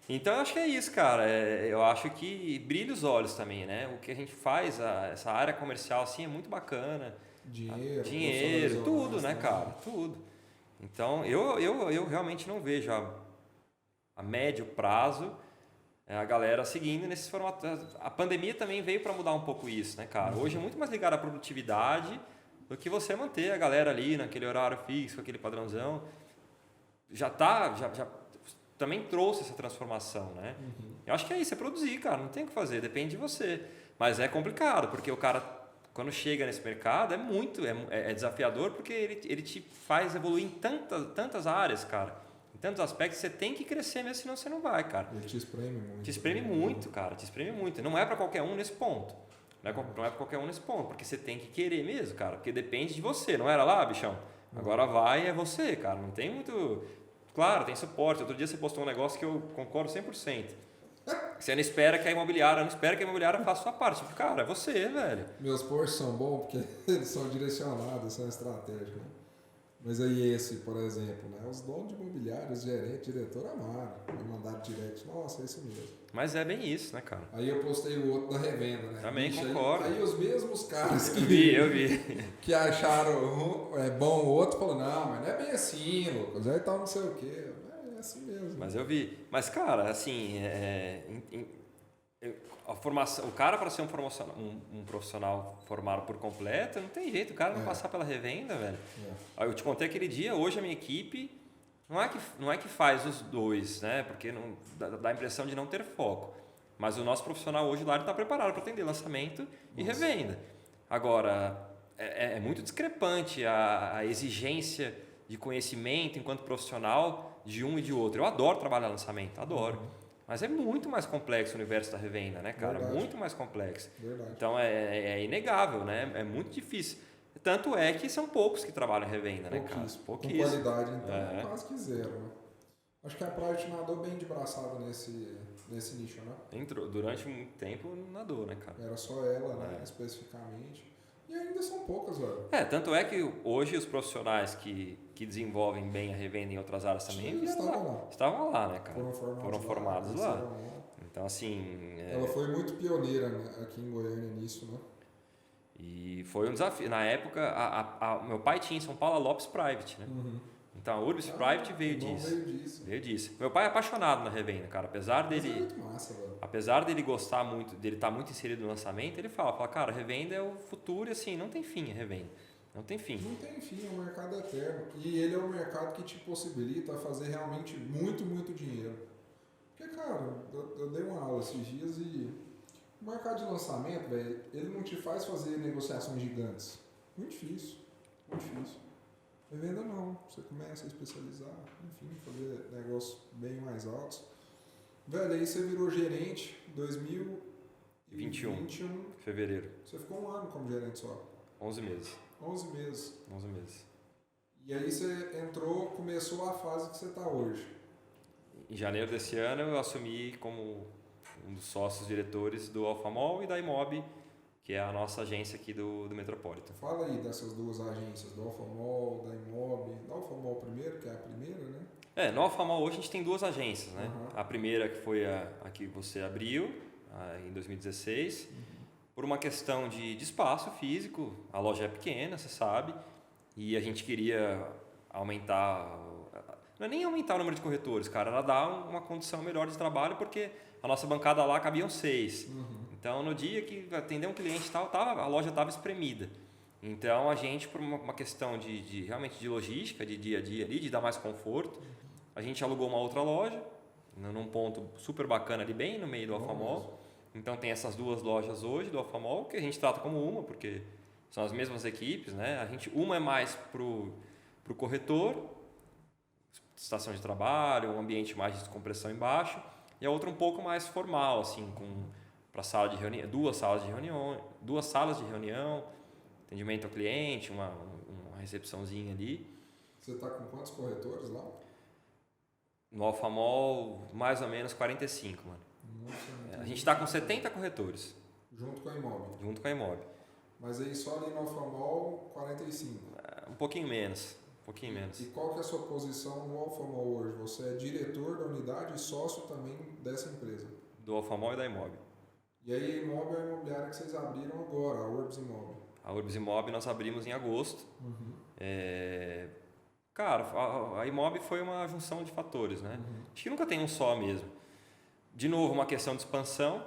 Então, eu acho que é isso, cara. Eu acho que brilha os olhos também, né? O que a gente faz, essa área comercial, assim, é muito bacana. Dinheiro, tudo, né, cara? Tudo. Então, eu realmente não vejo a médio prazo a galera seguindo nesses formatos. A pandemia também veio para mudar um pouco isso, né, cara? Hoje é muito mais ligado à produtividade do que você manter a galera ali naquele horário fixo, aquele padrãozão. Já também trouxe essa transformação, né? Eu acho que é isso, é produzir, cara, não tem o que fazer, depende de você. Mas é complicado, porque o cara, quando chega nesse mercado, é desafiador, porque ele te faz evoluir em tantas áreas, cara. Em tantos aspectos, você tem que crescer mesmo, senão você não vai, cara. Ele te espreme muito. Te espreme muito, cara, te espreme muito. Não é para qualquer um nesse ponto. Não é para qualquer um nesse ponto, porque você tem que querer mesmo, cara, porque depende de você. Não era lá, bichão? Agora vai, é você, cara. Não tem muito... Claro, tem suporte. Outro dia você postou um negócio que eu concordo 100%. Você não espera que a imobiliária, faça a sua parte. Cara, é você, velho. Meus posts são bons porque eles são direcionados, são estratégicos. Né? Mas aí esse, por exemplo, né? Os donos de imobiliários, gerente, diretor amaram. Me mandaram direct. Nossa, é isso mesmo. Mas é bem isso, né, cara? Aí eu postei o outro da revenda, né? Também concordo. Aí os mesmos caras eu vi. Que acharam bom o outro, falaram, não, mas não é bem assim, Lucas. Aí tal, não sei o quê. é assim mesmo. Mas eu vi. Mas, cara, assim, a formação, o cara para ser um profissional formado por completo, não tem jeito, o cara não passar pela revenda, velho. Eu te contei aquele dia, hoje a minha equipe não é que faz os dois, né? Porque não, dá a impressão de não ter foco. Mas o nosso profissional hoje lá está preparado para atender lançamento e revenda. Agora, é muito discrepante a exigência de conhecimento enquanto profissional de um e de outro. Eu adoro trabalhar lançamento, adoro. Mas é muito mais complexo o universo da revenda, né, cara? Verdade. Muito mais complexo. Verdade. Então é inegável, né? É muito difícil. Tanto é que são poucos que trabalham em revenda, né, cara? Pouquíssimo. Com qualidade, então, quase que zero, né? Acho que a Private nadou bem de braçada nesse nicho, né? Entrou. Durante muito tempo nadou, né, cara? Era só ela, né, especificamente. E ainda são poucas, velho. Tanto é que hoje os profissionais que desenvolvem bem a revenda em outras áreas também estavam lá, né, cara? Foram formados lá. Então, assim... Ela foi muito pioneira, né, aqui em Goiânia nisso, né? E foi um desafio. Na época, meu pai tinha em São Paulo a Lopes Private, né? Então a Urbis Private veio disso. Meu pai é apaixonado na revenda, cara. Apesar dele gostar muito, dele estar muito inserido no lançamento, ele fala, cara, revenda é o futuro e assim, não tem fim a revenda. Não tem fim. Não tem fim, é um mercado eterno. E ele é um mercado que te possibilita fazer realmente muito, muito dinheiro. Porque, cara, eu dei uma aula esses dias e o mercado de lançamento, velho, ele não te faz fazer negociações gigantes. Muito difícil, muito difícil. Revenda não, você começa a especializar, enfim, fazer negócios bem mais altos. Velho, aí você virou gerente em 2021. Fevereiro. Você ficou um ano como gerente só. 11 meses. 11 meses. 11 meses. E aí você começou a fase que você está hoje. Em janeiro desse ano eu assumi como um dos sócios diretores do Alfamol e da Imob, que é a nossa agência aqui do Metropolitan. Fala aí dessas duas agências, do Alfamol, da Imob. Da Alfamol primeiro, que é a primeira, né? No Alfamol hoje a gente tem duas agências, né? A primeira que foi a que você abriu em 2016, por uma questão de espaço físico, a loja é pequena, você sabe, e a gente queria aumentar, não é nem aumentar o número de corretores, cara, era dar uma condição melhor de trabalho, porque a nossa bancada lá cabiam 6. Então, no dia que atender um cliente e tal, a loja estava espremida. Então, a gente, por uma questão realmente de logística, de dia a dia ali, de dar mais conforto, a gente alugou uma outra loja, num ponto super bacana ali, bem no meio do Alfamol. Então, tem essas duas lojas hoje do Alfamol, que a gente trata como uma, porque são as mesmas equipes, né? Uma é mais pro corretor, estação de trabalho, um ambiente mais de descompressão embaixo, e a outra um pouco mais formal, assim, para sala de reunião, duas salas de reunião, atendimento ao cliente, uma recepçãozinha ali. Você está com quantos corretores lá? No Alfamol, mais ou menos 45, mano. Nossa, a gente está com 70 corretores. Junto com a Imob? Junto com a Imob. Mas aí só ali no Alfamol, 45? Um pouquinho menos. E qual que é a sua posição no Alfamol hoje? Você é diretor da unidade e sócio também dessa empresa? Do Alfamol e da Imob. E aí a Imob é a imobiliária que vocês abriram agora, a Urbis Imob? A Urbis Imob nós abrimos em agosto. Cara, a Imob foi uma junção de fatores, né? Acho que nunca tem um só mesmo. De novo, uma questão de expansão,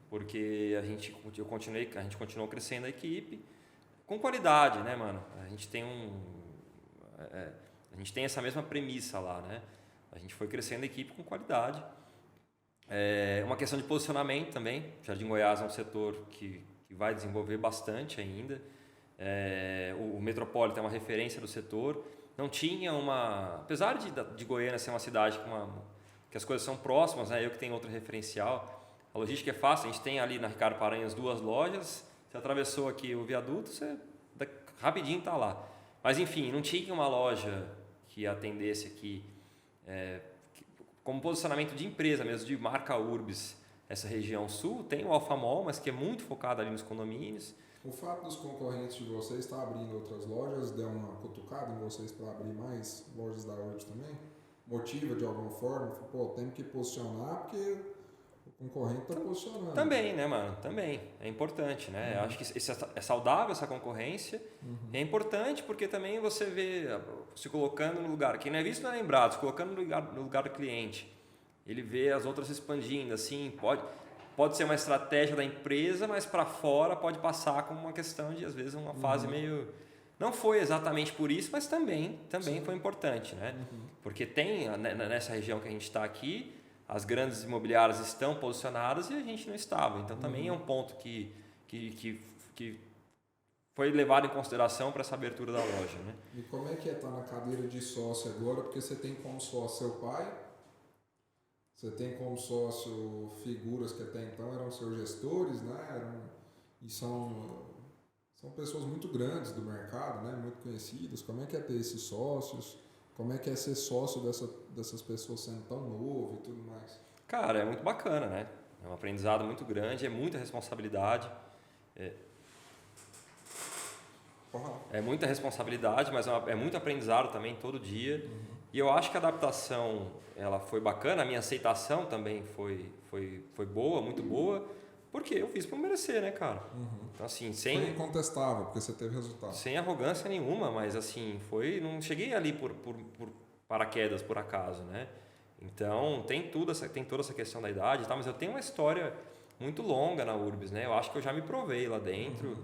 porque a gente continuou crescendo a equipe com qualidade, né, mano? A gente tem essa mesma premissa lá, né? A gente foi crescendo a equipe com qualidade. Uma questão de posicionamento também. Jardim Goiás é um setor que vai desenvolver bastante ainda. O Metropolitan é uma referência do setor. Não tinha apesar de Goiânia ser uma cidade que as coisas são próximas, né? Eu que tenho outro referencial. A logística é fácil. A gente tem ali na Ricardo Paranhos 2 lojas. Você atravessou aqui o viaduto, você rapidinho está lá. Mas enfim, não tinha uma loja que atendesse aqui como posicionamento de empresa mesmo, de marca Urbis. Essa região sul tem o Alfamol, mas que é muito focado ali nos condomínios. O fato dos concorrentes de vocês estar abrindo outras lojas deu uma cutucada em vocês para abrir mais lojas da Urbis também? Motiva de alguma forma? Pô, temos que posicionar porque o concorrente está posicionando. Também, né, mano? Também. É importante, né? Eu acho que é saudável essa concorrência. É importante porque também você vê se colocando no lugar, quem não é visto não é lembrado, se colocando no lugar do cliente. Ele vê as outras expandindo, assim, pode ser uma estratégia da empresa, mas para fora pode passar como uma questão de, às vezes, uma fase meio... Não foi exatamente por isso, mas também foi importante, né? Porque tem, nessa região que a gente está aqui, as grandes imobiliárias estão posicionadas e a gente não estava. Então, também é um ponto que foi levado em consideração para essa abertura da loja, né? E como é que é estar na cadeira de sócio agora? Porque você tem como sócio seu pai, você tem como sócio figuras que até então eram seus gestores, né? E são pessoas muito grandes do mercado, né? Muito conhecidas. Como é que é ter esses sócios? Como é que é ser sócio dessas pessoas sendo tão novo e tudo mais? Cara, é muito bacana, né? É um aprendizado muito grande, é muita responsabilidade. É muita responsabilidade, mas é muito aprendizado também todo dia. E eu acho que a adaptação ela foi bacana, a minha aceitação também foi boa, muito boa, porque eu fiz por merecer, né, cara? Então, assim, Foi incontestável, porque você teve resultado. Sem arrogância nenhuma, mas assim, não cheguei ali por paraquedas, por acaso, né? Então, tem toda essa questão da idade e tal, mas eu tenho uma história muito longa na Urbis, né? Eu acho que eu já me provei lá dentro,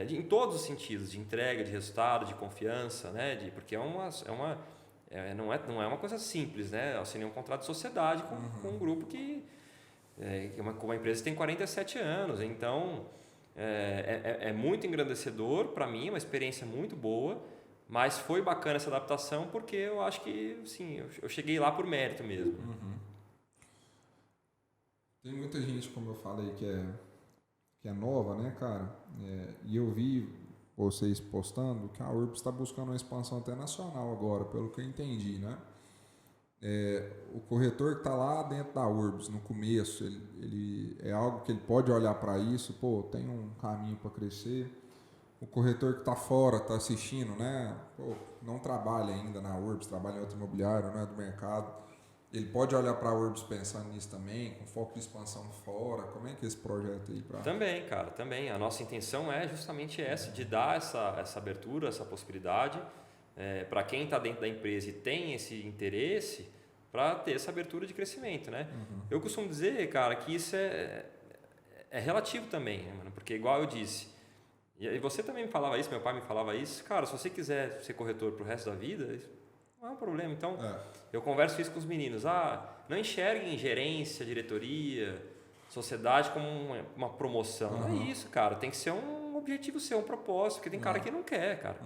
em todos os sentidos, de entrega, de resultado, de confiança, né? Porque não é uma coisa simples, né? Eu assinei um contrato de sociedade com um grupo que uma empresa que tem 47 anos, então é muito engrandecedor para mim, uma experiência muito boa, mas foi bacana essa adaptação porque eu acho que sim, eu cheguei lá por mérito mesmo. Tem muita gente, como eu falei, que é nova, né, cara? E eu vi vocês postando que a Urbis está buscando uma expansão até nacional agora, pelo que eu entendi, né? O corretor que está lá dentro da Urbis, no começo, ele é algo que ele pode olhar para isso, pô, tem um caminho para crescer. O corretor que está fora, está assistindo, né? Pô, não trabalha ainda na Urbis, trabalha em outro imobiliário, não é do mercado. Ele pode olhar para a Urbis pensando nisso também, com foco de expansão fora. Como é que é esse projeto aí? Também, cara, também. A nossa intenção é justamente essa, de dar essa abertura, essa possibilidade para quem está dentro da empresa e tem esse interesse para ter essa abertura de crescimento, né? Eu costumo dizer, cara, que isso é relativo também, né, mano? Porque igual eu disse, e você também me falava isso, meu pai me falava isso, cara, se você quiser ser corretor pro resto da vida, isso não é um problema. Então, eu converso isso com os meninos. Não enxerguem gerência, diretoria, sociedade como uma promoção. Não é isso, cara. Tem que ser um objetivo seu, um propósito, porque tem cara que não quer, cara.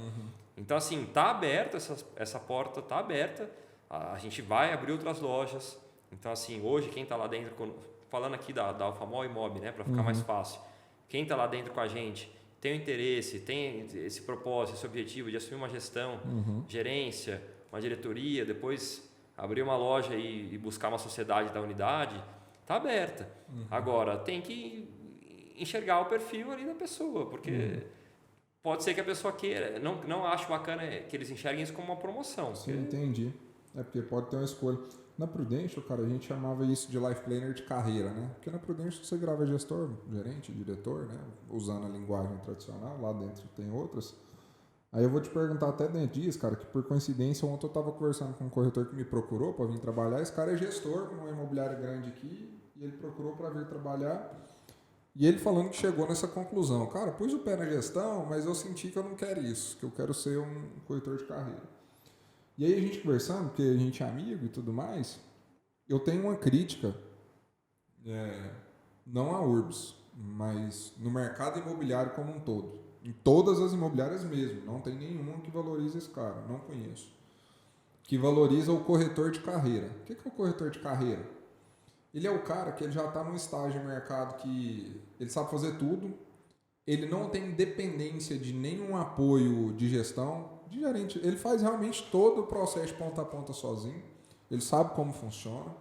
Então, assim, tá aberto, essa porta tá aberta, a gente vai abrir outras lojas. Então, assim, hoje quem tá lá dentro, falando aqui da Alfamol e Mob, né, para ficar mais fácil, quem tá lá dentro com a gente tem o interesse, tem esse propósito, esse objetivo de assumir uma gestão, gerência, uma diretoria, depois abrir uma loja e buscar uma sociedade da unidade, está aberta. Agora, tem que enxergar o perfil ali da pessoa, porque pode ser que a pessoa queira, não acho bacana que eles enxerguem isso como uma promoção. Sim, entendi. Porque pode ter uma escolha. Na Prudential, cara, a gente chamava isso de life planner de carreira, né? Porque na Prudential você grava gestor, gerente, diretor, né? Usando a linguagem tradicional, lá dentro tem outras. Aí eu vou te perguntar até dentro disso, cara, que por coincidência ontem eu estava conversando com um corretor que me procurou para vir trabalhar. Esse cara é gestor numa imobiliária grande aqui e ele procurou para vir trabalhar. E ele falando que chegou nessa conclusão. Cara, pus o pé na gestão, mas eu senti que eu não quero isso, que eu quero ser um corretor de carreira. E aí a gente conversando, porque a gente é amigo e tudo mais, eu tenho uma crítica, não a Urbis, mas no mercado imobiliário como um todo. Em todas as imobiliárias mesmo, não tem nenhuma que valoriza esse cara, não conheço. Que valoriza o corretor de carreira. O que é o corretor de carreira? Ele é o cara que ele já está num estágio de mercado que ele sabe fazer tudo, ele não tem dependência de nenhum apoio de gestão, de gerente. Ele faz realmente todo o processo de ponta a ponta sozinho, ele sabe como funciona.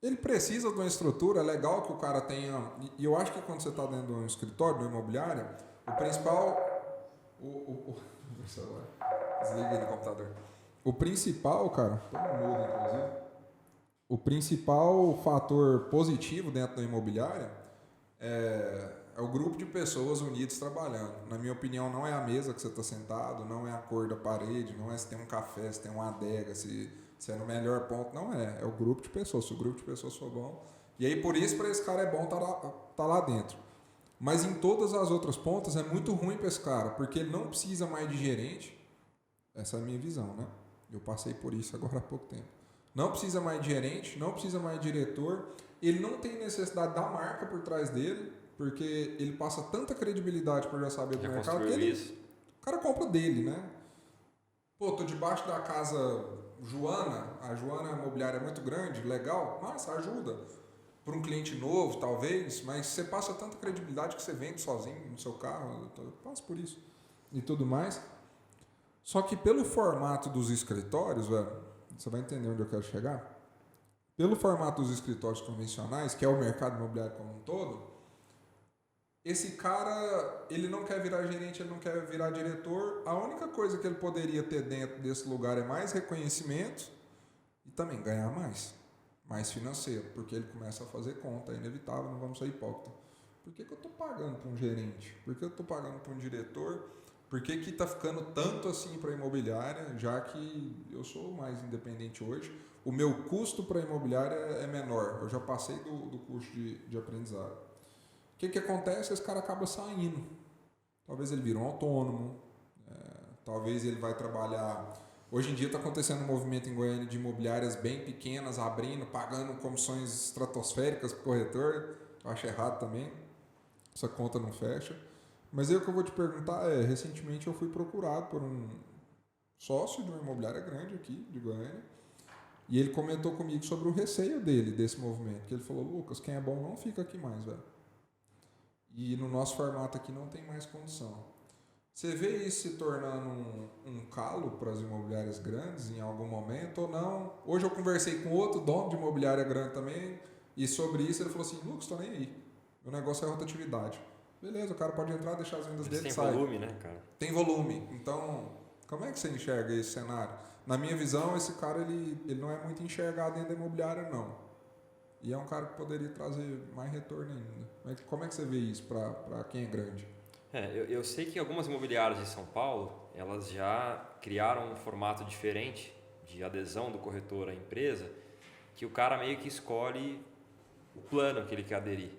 Ele precisa de uma estrutura, é legal que o cara tenha... E eu acho que quando você está dentro de um escritório, de uma imobiliária, o principal... Desliga aí no computador. O principal, cara... Tô no mudo, inclusive. o principal fator positivo dentro da imobiliária é o grupo de pessoas unidas trabalhando. Na minha opinião, não é a mesa que você está sentado, não é a cor da parede, não é se tem um café, se tem uma adega, se é no melhor ponto, não é. É o grupo de pessoas. Se o grupo de pessoas for bom. E aí, por isso, para esse cara é bom tá lá dentro. Mas em todas as outras pontas é muito ruim para esse cara, porque ele não precisa mais de gerente. Essa é a minha visão, né? Eu passei por isso agora há pouco tempo. Não precisa mais de gerente, não precisa mais de diretor. Ele não tem necessidade da marca por trás dele, porque ele passa tanta credibilidade por já saber do mercado que o cara compra dele, né? Pô, tô debaixo da casa Joana, a Joana imobiliária é muito grande, legal, mas ajuda. Para um cliente novo, talvez, mas você passa tanta credibilidade que você vende sozinho no seu carro, eu passo por isso e tudo mais. Só que pelo formato dos escritórios, velho, você vai entender onde eu quero chegar. Pelo formato dos escritórios convencionais, que é o mercado imobiliário como um todo, esse cara, ele não quer virar gerente, ele não quer virar diretor. A única coisa que ele poderia ter dentro desse lugar é mais reconhecimento e também ganhar mais financeiro, porque ele começa a fazer conta, é inevitável, não vamos ser hipócritas. Por que eu estou pagando para um gerente? Por que eu estou pagando para um diretor? Por que está ficando tanto assim para a imobiliária, já que eu sou mais independente hoje? O meu custo para a imobiliária é menor, eu já passei do custo de aprendizado. O que acontece? Esse cara acaba saindo. Talvez ele vire um autônomo, talvez ele vai trabalhar... Hoje em dia está acontecendo um movimento em Goiânia de imobiliárias bem pequenas, abrindo, pagando comissões estratosféricas para o corretor. Eu acho errado também, essa conta não fecha. Mas aí o que eu vou te perguntar é, recentemente eu fui procurado por um sócio de uma imobiliária grande aqui, de Goiânia, e ele comentou comigo sobre o receio dele, desse movimento, que ele falou, Lucas, quem é bom não fica aqui mais, velho. E no nosso formato aqui não tem mais condição. Você vê isso se tornando um calo para as imobiliárias grandes em algum momento ou não? Hoje eu conversei com outro dono de imobiliária grande também, e sobre isso ele falou assim, Lucas, estou nem aí, meu negócio é rotatividade. Beleza, o cara pode entrar, deixar as vendas dele e sair. Tem volume, né, cara? Tem volume. Então, como é que você enxerga esse cenário? Na minha visão, esse cara ele não é muito enxergado dentro da imobiliária, não. E é um cara que poderia trazer mais retorno ainda. Como é que você vê isso para quem é grande? Eu sei que algumas imobiliárias de São Paulo, elas já criaram um formato diferente de adesão do corretor à empresa, que o cara meio que escolhe o plano que ele quer aderir.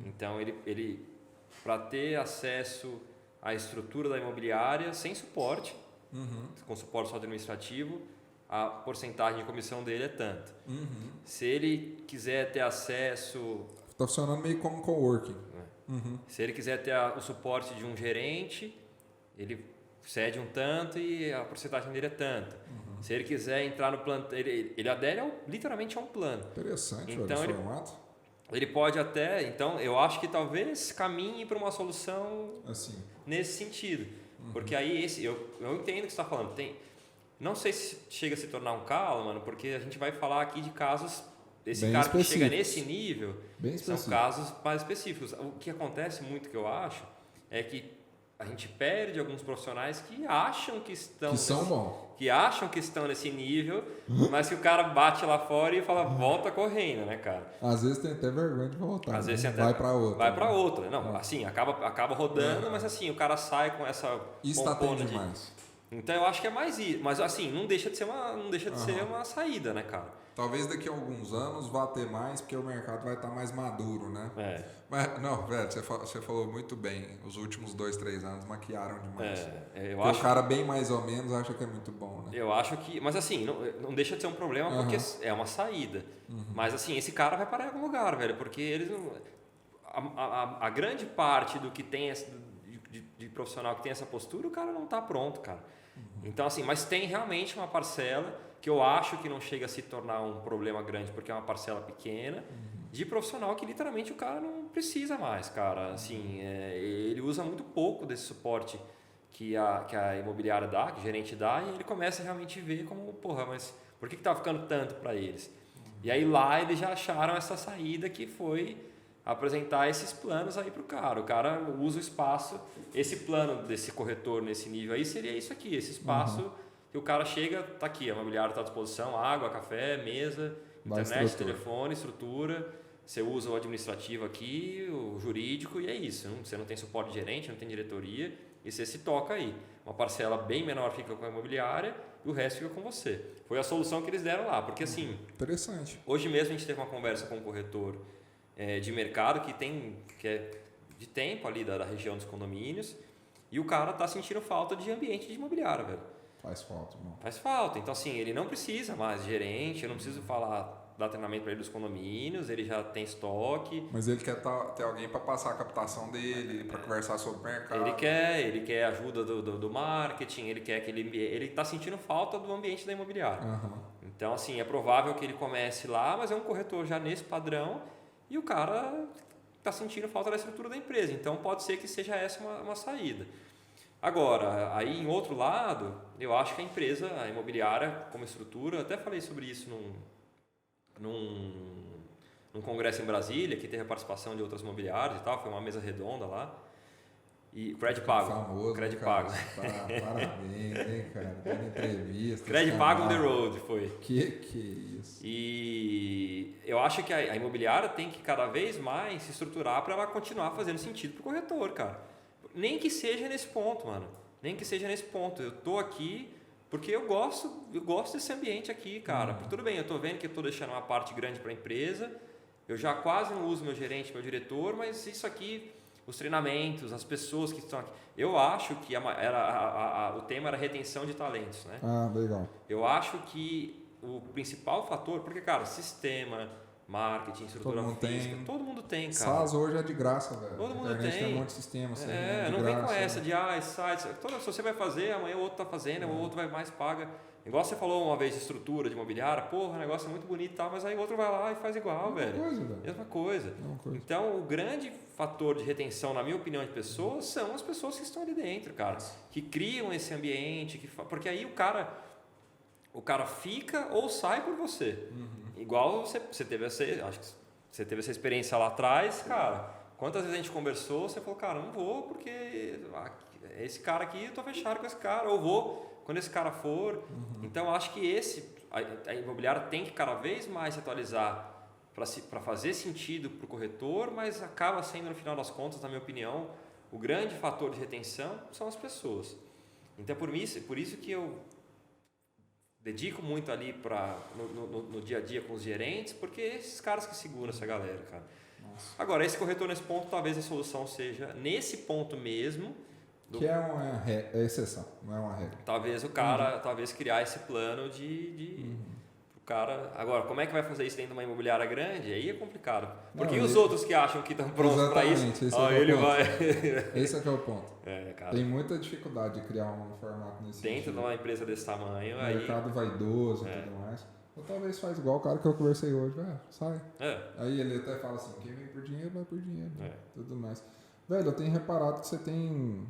Então, ele para ter acesso à estrutura da imobiliária sem suporte, com suporte só administrativo, a porcentagem de comissão dele é tanta. Se ele quiser ter acesso... Está funcionando meio como coworking. Se ele quiser ter o suporte de um gerente, ele cede um tanto e a porcentagem dele é tanta. Se ele quiser entrar no plano... Ele adere literalmente a um plano. Interessante, então, esse formato. Ele pode até, então eu acho que talvez caminhe para uma solução assim, nesse sentido. Porque aí eu entendo o que você está falando. Não sei se chega a se tornar um calo, mano, porque a gente vai falar aqui de casos, esse cara que chega nesse nível, são casos mais específicos. O que acontece muito que eu acho é que a gente perde alguns profissionais que acham que estão... Que são bons. Que acham que estão nesse nível, mas que o cara bate lá fora e fala, volta correndo, né, cara? Às vezes tem até vergonha de voltar. Às vezes né? Vai para outra. Vai para outra. Não, assim, acaba rodando, mas assim, o cara sai com essa pompona demais. Então eu acho que é mais isso. Mas assim, não deixa de ser uma saída, né, cara? Talvez daqui a alguns anos vá ter mais, porque o mercado vai estar mais maduro, né? Mas, não, velho, você falou muito bem. Os últimos 2, 3 anos maquiaram demais. O cara bem mais ou menos acha que é muito bom, né? Eu acho que... Mas assim, não deixa de ser um problema porque é uma saída. Mas assim, esse cara vai parar em algum lugar, velho. Porque eles não... A grande parte do que tem de profissional que tem essa postura, o cara não está pronto, cara. Então assim, mas tem realmente uma parcela que eu acho que não chega a se tornar um problema grande porque é uma parcela pequena, de profissional que literalmente o cara não precisa mais, cara. Assim, ele usa muito pouco desse suporte que a imobiliária dá, que o gerente dá, e ele começa a realmente ver como, porra, mas por que tá ficando tanto para eles? E aí lá eles já acharam essa saída que foi apresentar esses planos aí pro cara. O cara usa o espaço, esse plano desse corretor nesse nível aí seria isso aqui, esse espaço que o cara chega, tá aqui, a imobiliária está à disposição, água, café, mesa, Internet, telefone, estrutura, você usa o administrativo aqui, o jurídico e é isso. Você não tem suporte de gerente, não tem diretoria e você se toca aí. Uma parcela bem menor fica com a imobiliária e o resto fica com você. Foi a solução que eles deram lá, porque assim... Interessante. Hoje mesmo a gente teve uma conversa com um corretor de mercado que é de tempo ali da região dos condomínios e o cara está sentindo falta de ambiente de imobiliária, velho. Faz falta, irmão. Faz falta. Então, assim, ele não precisa mais de gerente, eu não preciso dar treinamento para ele dos condomínios, ele já tem estoque. Mas ele quer ter alguém para passar a captação dele, para conversar sobre o mercado. Ele quer ajuda do marketing, ele quer que ele está sentindo falta do ambiente da imobiliária. Uhum. Então, assim, é provável que ele comece lá, mas é um corretor já nesse padrão e o cara está sentindo falta da estrutura da empresa. Então, pode ser que seja essa uma saída. Agora, aí em outro lado, eu acho que a imobiliária como estrutura, até falei sobre isso num congresso em Brasília, que teve a participação de outras imobiliárias e tal, foi uma mesa redonda lá. E Crédito Pago. Famoso, Crédito cara, Pago. Parabéns, hein, cara. Dando entrevista. Crédito Pago on the road foi. Que isso. E eu acho que a imobiliária tem que cada vez mais se estruturar para ela continuar fazendo sentido para o corretor, cara. Nem que seja nesse ponto, mano. Nem que seja nesse ponto. Eu tô aqui porque eu gosto desse ambiente aqui, cara. Tudo bem, eu tô vendo que eu tô deixando uma parte grande para a empresa. Eu já quase não uso meu gerente, meu diretor, mas isso aqui, os treinamentos, as pessoas que estão aqui. Eu acho que o tema era retenção de talentos, né? Ah, legal. Eu acho que o principal fator, porque, cara, sistema, marketing, estrutura física, todo mundo tem, cara. SaaS hoje é de graça, velho. Todo mundo tem um monte de sistema. Não vem com essa de sites. Se você vai fazer, amanhã o outro tá fazendo, o outro vai mais paga. Igual você falou uma vez de estrutura de imobiliária, porra, o negócio é muito bonito e tal, mas aí o outro vai lá e faz igual, velho. Mesma coisa. Então, o grande fator de retenção, na minha opinião, de pessoas, são as pessoas que estão ali dentro, cara. Que criam esse ambiente, porque aí o cara fica ou sai por você. Igual você teve acho que você teve essa experiência lá atrás, cara. Quantas vezes a gente conversou, você falou, cara, não vou porque esse cara aqui, eu tô fechado com esse cara, ou vou quando esse cara for. Então, acho que a imobiliária tem que cada vez mais se atualizar para fazer sentido para o corretor, mas acaba sendo, no final das contas, na minha opinião, o grande fator de retenção são as pessoas. Então, por isso que eu dedico muito ali no dia a dia com os gerentes, porque esses caras que seguram essa galera, cara. Nossa. Agora, esse corretor nesse ponto, talvez a solução seja nesse ponto mesmo. Que é uma exceção, não é uma regra. Talvez o cara, criar esse plano de o cara. Agora, como é que vai fazer isso dentro de uma imobiliária grande? Aí é complicado. Porque os outros que acham que estão prontos para isso, ele vai. Esse é que é o ponto. Cara. Tem muita dificuldade de criar um formato nesse dentro de uma empresa desse tamanho. O mercado vaidoso e tudo mais. Ou talvez faz igual o cara que eu conversei hoje, sai. Aí ele até fala assim, quem vem por dinheiro, vai por dinheiro. Tudo mais. Velho, eu tenho reparado que você tem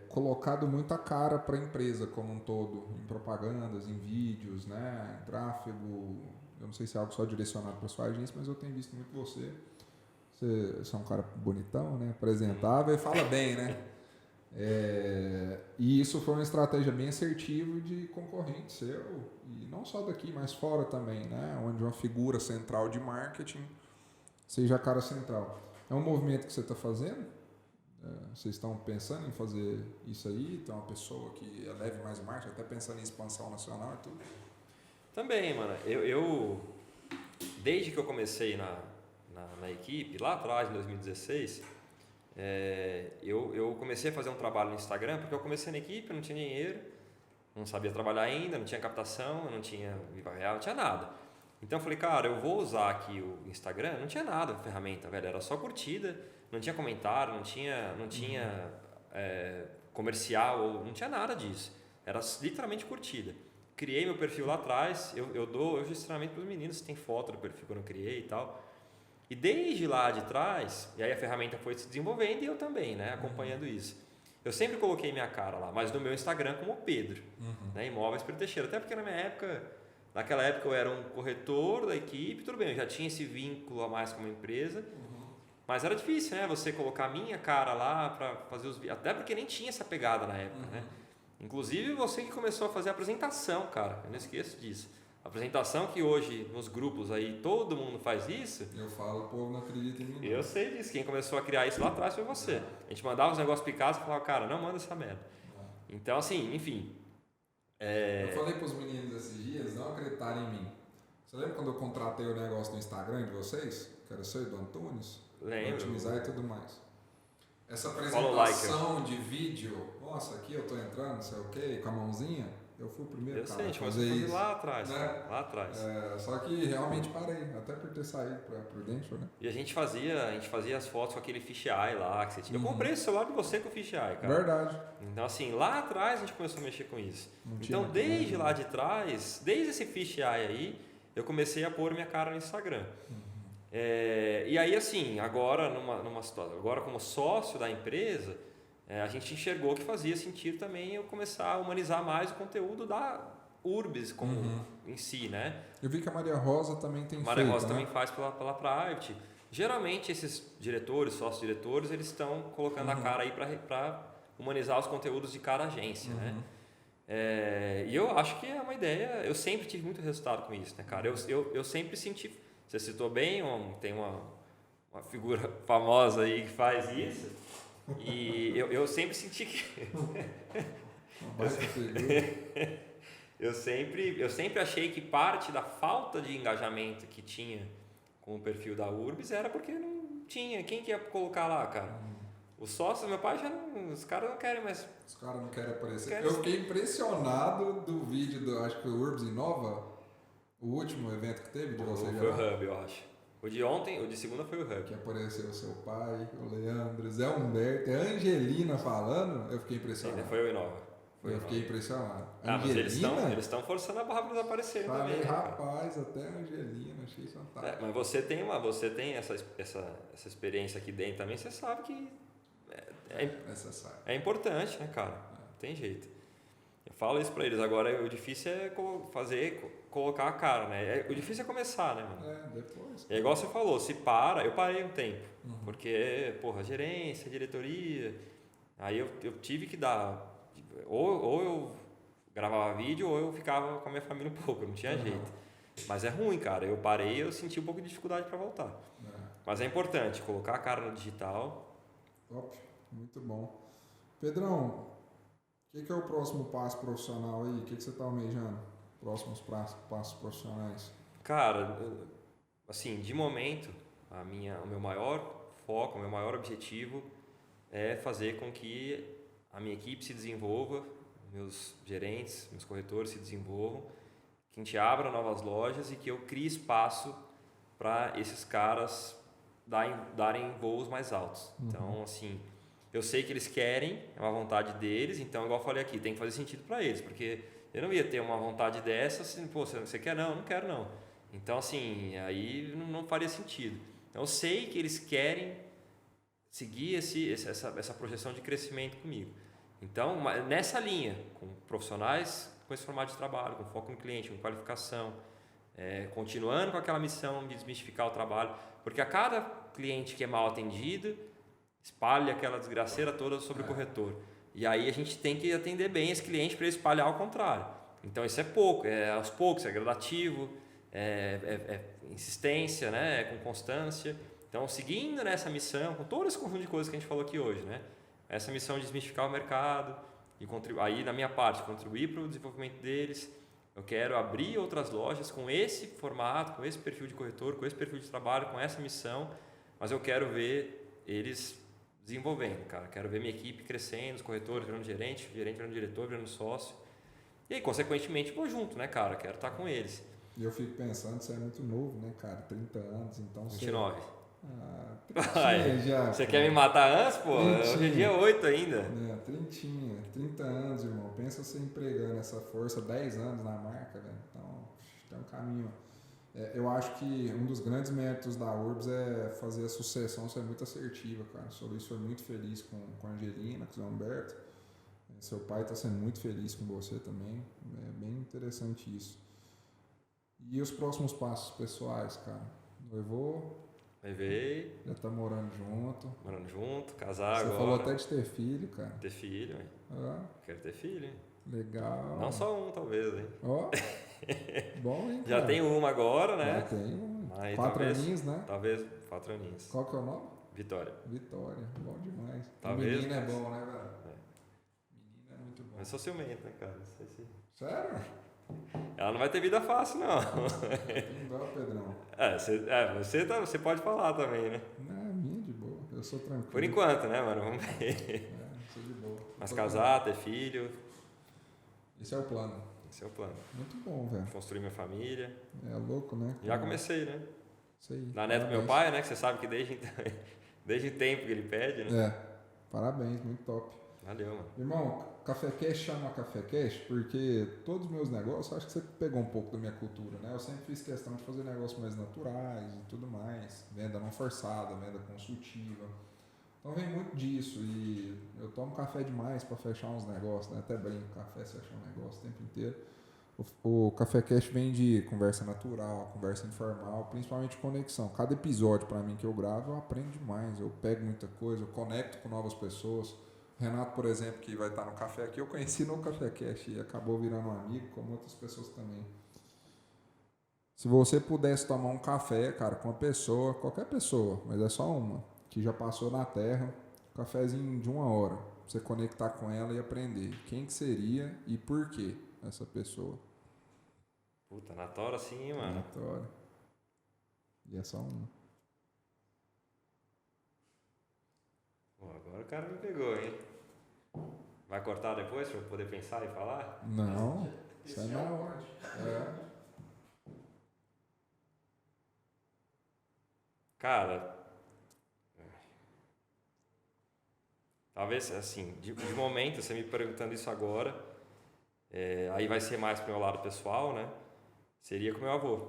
colocado muita cara para a empresa como um todo, em propagandas, em vídeos, né, em tráfego. Eu não sei se é algo só direcionado para sua agência, mas eu tenho visto muito você. Você é um cara bonitão, né, apresentável e fala bem, né? E isso foi uma estratégia bem assertiva de concorrente seu, e não só daqui, mas fora também, né? Onde uma figura central de marketing seja a cara central. É um movimento que você está fazendo? Vocês estão pensando em fazer isso aí? Tem uma pessoa que eleve mais marketing, até pensando em expansão nacional e tudo? Também, mano. Eu desde que eu comecei na equipe, lá atrás, em 2016... eu comecei a fazer um trabalho no Instagram porque eu comecei na equipe, eu não tinha dinheiro, não sabia trabalhar ainda, não tinha captação, não tinha Viva Real, não tinha nada. Então eu falei, cara, eu vou usar aqui o Instagram, não tinha nada de ferramenta, velho, era só curtida, não tinha comentário, não tinha comercial, não tinha nada disso, era literalmente curtida. Criei meu perfil lá atrás, eu dou treinamento para os meninos, tem foto do perfil que eu não criei e tal. E desde lá de trás, e aí a ferramenta foi se desenvolvendo e eu também, né, acompanhando isso. Eu sempre coloquei minha cara lá, mas no meu Instagram como Pedro, né, Imóveis Pedro Teixeira. Até porque naquela época eu era um corretor da equipe, tudo bem, eu já tinha esse vínculo a mais com a empresa, mas era difícil, né, você colocar a minha cara lá para fazer os vídeos, até porque nem tinha essa pegada na época, né. Inclusive você que começou a fazer a apresentação, cara, eu não esqueço disso. A apresentação que hoje nos grupos aí todo mundo faz isso. Eu falo, o povo não acredita em mim. Eu sei disso. Quem começou a criar isso lá atrás foi você. A gente mandava os negócios picados e falava, cara, não manda essa merda. Então, assim, enfim. Eu falei pros meninos esses dias não acreditarem em mim. Você lembra quando eu contratei o negócio no Instagram de vocês? Que era seu, do Antunes? Lembro. Otimizar e tudo mais. Essa apresentação de vídeo, nossa, aqui eu tô entrando, não sei o que, com a mãozinha, eu fui o primeiro eu cara sei, a a gente fazer começou a isso. fazer lá atrás, né? Lá atrás. Só que realmente parei, até por ter saído pra Prudential, né? E a gente fazia as fotos com aquele fisheye lá que você tinha. Eu comprei esse celular de você com o fisheye, cara. Verdade. Então, assim, lá atrás a gente começou a mexer com isso. Não tinha Então, desde lá de trás, desde esse fisheye aí, eu comecei a pôr minha cara no Instagram. E aí, assim, agora numa situação, agora como sócio da empresa, a gente enxergou que fazia sentido também eu começar a humanizar mais o conteúdo da Urbs como em si, né? Eu vi que a Maria Rosa também tem feito, Maria Rosa né? também faz pela Private. Geralmente esses diretores, sócios diretores, eles estão colocando a cara aí para humanizar os conteúdos de cada agência, né? E eu acho que é uma ideia, eu sempre tive muito resultado com isso, né, cara? Eu sempre senti, você citou bem, tem uma figura famosa aí que faz isso, e eu sempre senti que... eu sempre achei que parte da falta de engajamento que tinha com o perfil da Urbs era porque não tinha, quem que ia colocar lá, cara? Os sócios do meu pai os caras não querem mais. Os caras não querem aparecer. Eu fiquei impressionado do vídeo acho que o Urbs Inova, o último evento que teve de você. Foi o Hub, eu acho. O de ontem, o de segunda foi o Hub. Que apareceu o seu pai, o Leandro, Zé Humberto, a Angelina falando, eu fiquei impressionado. Sim, foi o Inova. Fiquei impressionado. Mas eles estão forçando a barra para eles aparecerem também. Falei, rapaz, até a Angelina, achei fantástico. Mas você tem essa experiência aqui dentro também, você sabe que é importante, né, cara? Não tem jeito. Eu falo isso pra eles. Agora, o difícil é colocar a cara, né? O difícil é começar, né, mano? Depois. É igual você falou, eu parei um tempo. Porque, gerência, diretoria. Aí eu tive que dar... Ou eu gravava vídeo ou eu ficava com a minha família um pouco, não tinha jeito. Mas é ruim, cara. Eu parei e eu senti um pouco de dificuldade para voltar. Mas é importante colocar a cara no digital. Top, muito bom. Pedrão, o que é o próximo passo profissional aí? O que você está almejando? Próximos passos profissionais? Cara, assim, de momento, o meu maior foco, o meu maior objetivo é fazer com que a minha equipe se desenvolva, meus gerentes, meus corretores se desenvolvam, que a gente abra novas lojas e que eu crie espaço para esses caras darem voos mais altos. Então, assim, eu sei que eles querem, é uma vontade deles, então, igual eu falei aqui, tem que fazer sentido para eles, porque eu não ia ter uma vontade dessa, assim, pô, você quer? Não quero não. Então, assim, aí não faria sentido. Então, eu sei que eles querem seguir essa projeção de crescimento comigo. Então, nessa linha, com profissionais com esse formato de trabalho, com foco no cliente, com qualificação, continuando com aquela missão de desmistificar o trabalho, porque a cada cliente que é mal atendido, espalha aquela desgraceira toda sobre o corretor. E aí a gente tem que atender bem esse cliente para ele espalhar ao contrário. Então, isso é pouco, aos poucos, é gradativo, insistência, né? Com constância. Então, seguindo nessa missão, com todo esse conjunto de coisas que a gente falou aqui hoje, né? Essa missão de desmistificar o mercado e aí, na minha parte, contribuir para o desenvolvimento deles. Eu quero abrir outras lojas com esse formato, com esse perfil de corretor, com esse perfil de trabalho, com essa missão, mas eu quero ver eles desenvolvendo, cara. Quero ver minha equipe crescendo, os corretores virando gerente virando diretor, virando sócio. E aí, consequentemente, vou junto, né, cara? Quero estar com eles. E eu fico pensando, você é muito novo, né, cara? 30 anos, então... 29. Já, você quer me matar antes, pô? Hoje é dia 8 ainda. 30 anos, irmão. Pensa você empregando essa força 10 anos na marca, velho. Então, tem um caminho. Eu acho que um dos grandes méritos da Urbs é fazer a sucessão ser muito assertiva, cara. Sobre isso, foi muito feliz com a Angelina, com o Zé Humberto. Seu pai está sendo muito feliz com você também. É bem interessante isso. E os próximos passos pessoais, cara? Noivou? Levei. Já tá morando junto. Morando junto, casar Você agora. falou até de ter filho, cara. Ter filho, hein? Quero ter filho, hein? Legal. Não só um, talvez, hein? Bom, hein, Já tem uma agora, né? Já tem uma. Aí, 4 aninhos, né? Talvez 4 aninhos. Qual que é o nome? Vitória. Vitória. Bom demais. Talvez. Menina é bom, né, velho? Menina é muito bom. Eu sou ciumento, né, cara? Não sei se... Sério? Ela não vai ter vida fácil, não. Tem dó, Pedrão. Você pode falar também, né? Não, minha de boa. Eu sou tranquilo. Por enquanto, né, mano? Vamos ver. Sou de boa. Mas casar, ter filho. Esse é o plano. Esse é o plano. Muito bom, velho. Construir minha família. É louco, né? Já comecei, né? Isso aí. Na neta do meu pai, né? Que você sabe que desde o tempo que ele pede, né? É. Parabéns, muito top. Valeu, mano. Irmão, Café Cash chama Café Cash porque todos os meus negócios, acho que você pegou um pouco da minha cultura, né? Eu sempre fiz questão de fazer negócios mais naturais e tudo mais. Venda não forçada, venda consultiva. Então vem muito disso e eu tomo café demais para fechar uns negócios, né? Até brinco, café você fecha um negócio o tempo inteiro. O Café Cash vem de conversa natural, conversa informal, principalmente conexão. Cada episódio para mim que eu gravo eu aprendo demais, eu pego muita coisa, eu conecto com novas pessoas. O Renato, por exemplo, que vai estar no café aqui, eu conheci no Café Cash e acabou virando um amigo, como outras pessoas também. Se você pudesse tomar um café, cara, com uma pessoa, qualquer pessoa, mas é só uma, que já passou na Terra, um cafezinho de 1 hora, pra você conectar com ela e aprender. Quem que seria e por quê essa pessoa? Puta, na tora sim, mano. Na tora. E é só uma. Pô, agora o cara me pegou, hein? Vai cortar depois pra eu poder pensar e falar? Não, isso é na hora. É. Cara, talvez assim, de momento, você me perguntando isso agora, aí vai ser mais pro meu lado pessoal, né? Seria com meu avô.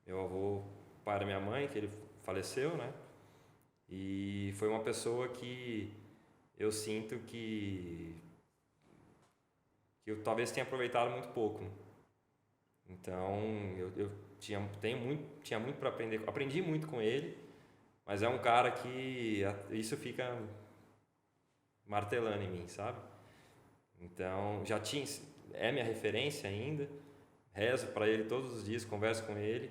Meu avô, pai da minha mãe, que ele faleceu, né? E foi uma pessoa que eu sinto que eu talvez tenha aproveitado muito pouco, né? Então, eu tinha muito para aprender, aprendi muito com ele, mas é um cara que isso fica martelando em mim, sabe? Então, é minha referência ainda, rezo para ele todos os dias, converso com ele,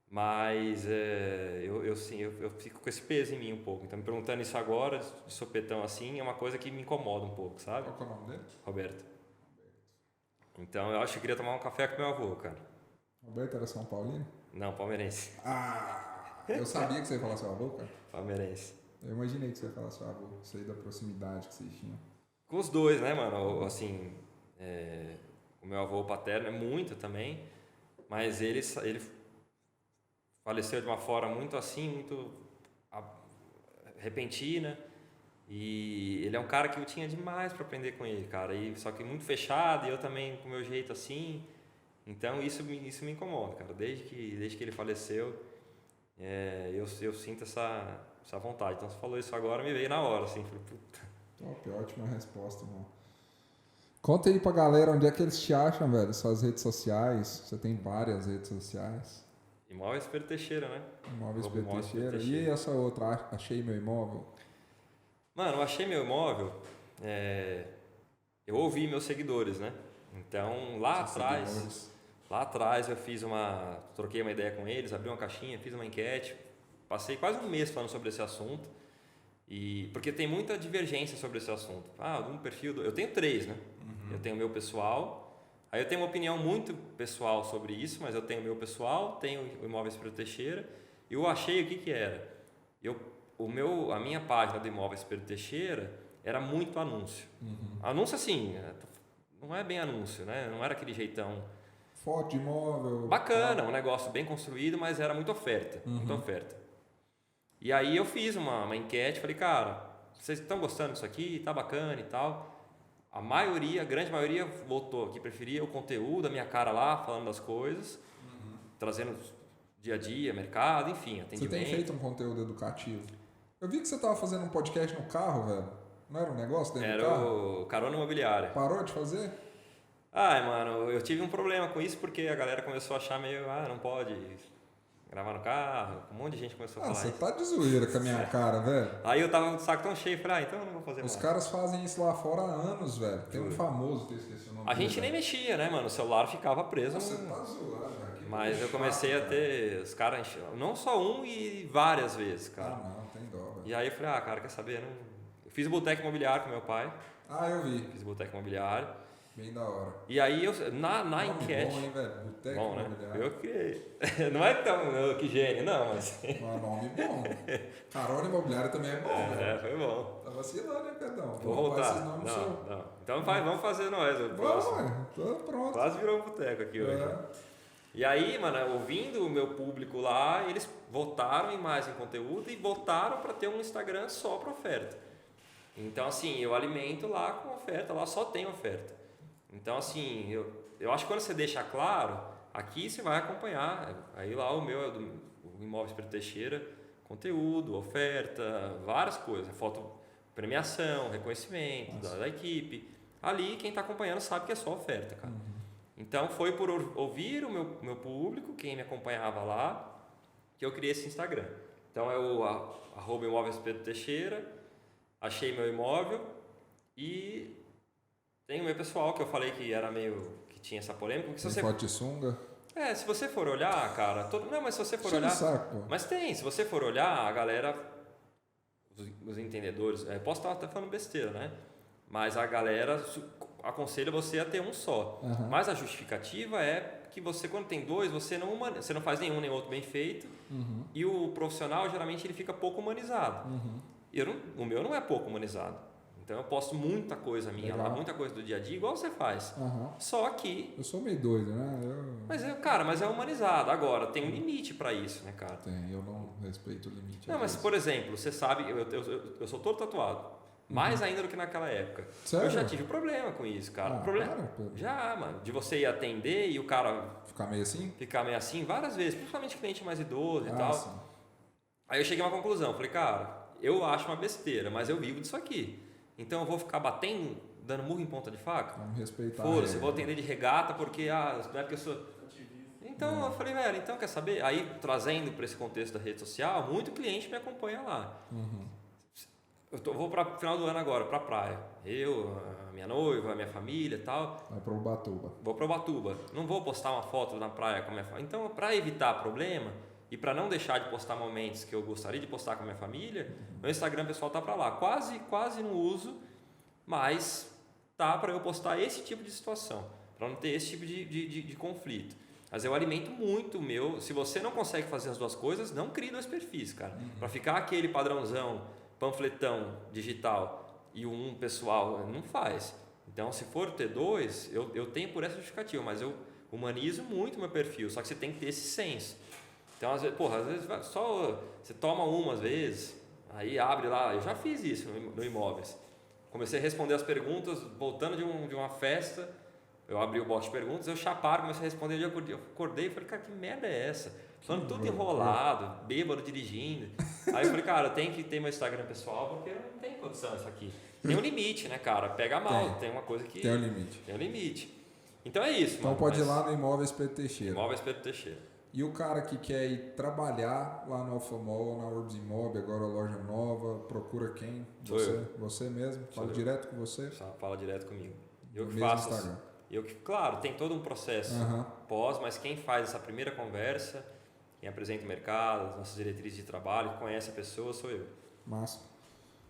mas eu fico com esse peso em mim um pouco. Então, me perguntando isso agora, de sopetão assim, é uma coisa que me incomoda um pouco, sabe? Qual que é o nome dele? Roberto. Então, eu acho que eu queria tomar um café com meu avô, cara. Roberto era São Paulino? Não, palmeirense. Ah, eu sabia que você ia falar seu avô, cara. Palmeirense. Eu imaginei que você ia falar seu avô, sei da proximidade que vocês tinham. Com os dois, né, mano? Assim, o meu avô paterno é muito também, mas ele faleceu de uma forma muito assim, muito repentina. E ele é um cara que eu tinha demais para aprender com ele, cara. Só que muito fechado e eu também com o meu jeito assim. Então isso me incomoda, cara. Desde que ele faleceu, eu sinto essa vontade. Então você falou isso agora, me veio na hora, assim. Falei, puta. Top, ótima resposta, irmão. Conta aí pra galera onde é que eles te acham, velho. Suas redes sociais. Você tem várias redes sociais. Imóveis Pedro Teixeira, né? Imóveis Pedro Teixeira. E essa outra, Achei Meu Imóvel? Mano, eu achei meu imóvel. Eu ouvi meus seguidores, né? Então lá atrás eu troquei uma ideia com eles, abri uma caixinha, fiz uma enquete, passei quase um mês falando sobre esse assunto. Porque tem muita divergência sobre esse assunto. Um perfil eu tenho 3, né? Uhum. Eu tenho o meu pessoal, aí eu tenho uma opinião muito pessoal sobre isso, mas eu tenho o meu pessoal, tenho o Imóveis Pedro Teixeira, e eu achei o que era. A minha página do Imóveis Pedro Teixeira era muito anúncio. Uhum. Anúncio assim, não é bem anúncio, né? Não era aquele jeitão. Foto de imóvel. Bacana, um negócio bem construído, mas era muita oferta. Uhum. Muita oferta. E aí eu fiz uma enquete, falei, cara, vocês estão gostando disso aqui? Tá bacana e tal. A grande maioria votou que preferia o conteúdo, a minha cara lá, falando das coisas, trazendo dia a dia, mercado, enfim, atendimento. Você tem feito um conteúdo educativo? Eu vi que você estava fazendo um podcast no carro, velho. Não era um negócio dentro do carro? Era o Carona Imobiliária. Parou de fazer? Mano, eu tive um problema com isso porque a galera começou a achar meio, não pode gravar no carro. Um monte de gente começou a falar você isso. Tá de zoeira com a minha cara, velho. Aí eu tava com o saco tão cheio, falei, então eu não vou fazer Os mais. caras fazem isso lá fora há anos, velho. Tem um famoso, que eu esqueci o nome A gente nem mexia, né, mano? O celular ficava preso. Você tá zoando, velho. Mas eu comecei a ter os caras, não só um e várias vezes, cara. Ah, não, tem dó, velho. E aí eu falei, cara, quer saber? Eu fiz boteco imobiliário com meu pai. Ah, eu vi. Fiz boteco imobiliário. Bem da hora. E aí, na Nome enquete... bom, hein, velho? Boteco Bom, né? imobiliário. Eu criei. Não é tão que gênio, não, mas... Mas nome bom. Carona imobiliária também é bom, velho. Foi bom. Tá vacilando, hein, Pedrão? Vou voltar. Esses nomes Não. Então vamos fazer nós. Vamos, mano. Tô pronto. Quase virou um boteco aqui hoje. E aí, mano, ouvindo o meu público lá, eles votaram mais em conteúdo e votaram para ter um Instagram só para oferta. Então, assim, eu alimento lá com oferta, lá só tem oferta. Então, assim, eu acho que quando você deixa claro, aqui você vai acompanhar. Aí lá o meu é do Imóveis Pedro Teixeira, conteúdo, oferta, várias coisas. Foto, premiação, reconhecimento da equipe. Ali, quem está acompanhando sabe que é só oferta, cara. Então, foi por ouvir o meu público, quem me acompanhava lá, que eu criei esse Instagram. Então, é o @Imóveis Pedro Teixeira, achei meu imóvel e tem o meu pessoal, que eu falei que era que tinha essa polêmica. Porque tem foto de sunga? Se você for olhar, cara... Não, mas se você for olhar... Saco, mas se você for olhar, a galera, os entendedores... posso estar até falando besteira, né? Mas a galera aconselha você a ter um só. Mas a justificativa é que você, quando tem dois, você não faz nenhum nem outro bem feito. E o profissional, geralmente, ele fica pouco humanizado. O meu não é pouco humanizado. Então eu posto muita coisa minha lá, muita coisa do dia a dia, igual você faz. Só que... Eu sou meio doido, né? Mas é humanizado. Agora, tem um limite para isso, né, cara? Tem, eu não respeito o limite. Não, mas por exemplo, você sabe, eu sou todo tatuado. Mais ainda do que naquela época. Sério? Eu já tive problema com isso, cara. Já, mano. De você ir atender e o cara... Ficar meio assim? Ficar meio assim várias vezes, principalmente cliente mais idoso e tal. Sim. Aí eu cheguei a uma conclusão. Falei, cara, eu acho uma besteira, mas eu vivo disso aqui. Então eu vou ficar batendo, dando murro em ponta de faca? Vamos respeitar. Foda-se, eu vou atender de regata porque, não é porque eu sou... Então eu falei, velho, então quer saber? Aí trazendo para esse contexto da rede social, muito cliente me acompanha lá. Vou para final do ano agora, para praia. Eu, a minha noiva, a minha família e tal. Vai para Ubatuba. Vou para Ubatuba. Não vou postar uma foto na praia com a minha família. Então, para evitar problema e para não deixar de postar momentos que eu gostaria de postar com a minha família, meu Instagram pessoal tá para lá. Quase não uso, mas tá para eu postar esse tipo de situação, para não ter esse tipo de conflito. Mas eu alimento muito o meu. Se você não consegue fazer as duas coisas, não crie dois perfis, cara. Para ficar aquele padrãozão, panfletão digital e um pessoal, não faz. Então, se for ter dois, eu tenho por essa justificativa, mas eu humanizo muito o meu perfil, só que você tem que ter esse senso. Então, às vezes só você toma uma às vezes, aí abre lá, eu já fiz isso no Imóveis. Comecei a responder as perguntas, voltando de uma festa, eu abri o box de perguntas, eu chaparo, comecei a responder, eu acordei e falei, cara, que merda é essa? Falando tudo enrolado, bêbado, dirigindo. Aí eu falei, cara, eu tenho que ter meu Instagram pessoal, porque não tem condição isso aqui. Tem um limite, né, cara? Pega mal, tem uma coisa que... Tem um limite. Tem um limite. Então é isso, então mano. Pode ir lá no Imóveis Pedro Teixeira. Imóveis Pedro Teixeira. E o cara que quer ir trabalhar lá no Alfamol, na Urbs Imóvel, agora loja nova, procura quem? Você mesmo? Fala direto com você? Fala direto comigo. Eu que mesmo faço. Instagram. Claro, tem todo um processo pós, mas quem faz essa primeira conversa, quem apresenta o mercado, as nossas diretrizes de trabalho, conhece a pessoa, sou eu. Massa.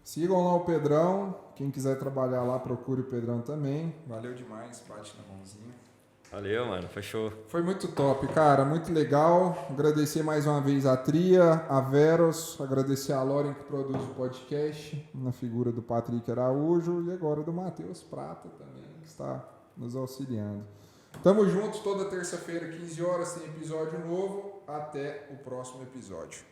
Sigam lá o Pedrão. Quem quiser trabalhar lá, procure o Pedrão também. Valeu demais, bate na mãozinha. Valeu, mano, fechou. Foi muito top, cara, muito legal. Agradecer mais uma vez a Tria, a Veros, agradecer a Loren que produz o podcast, na figura do Patrick Araújo e agora do Matheus Prata também, que está nos auxiliando. Tamo juntos toda terça-feira, 15 horas, tem episódio novo. Até o próximo episódio.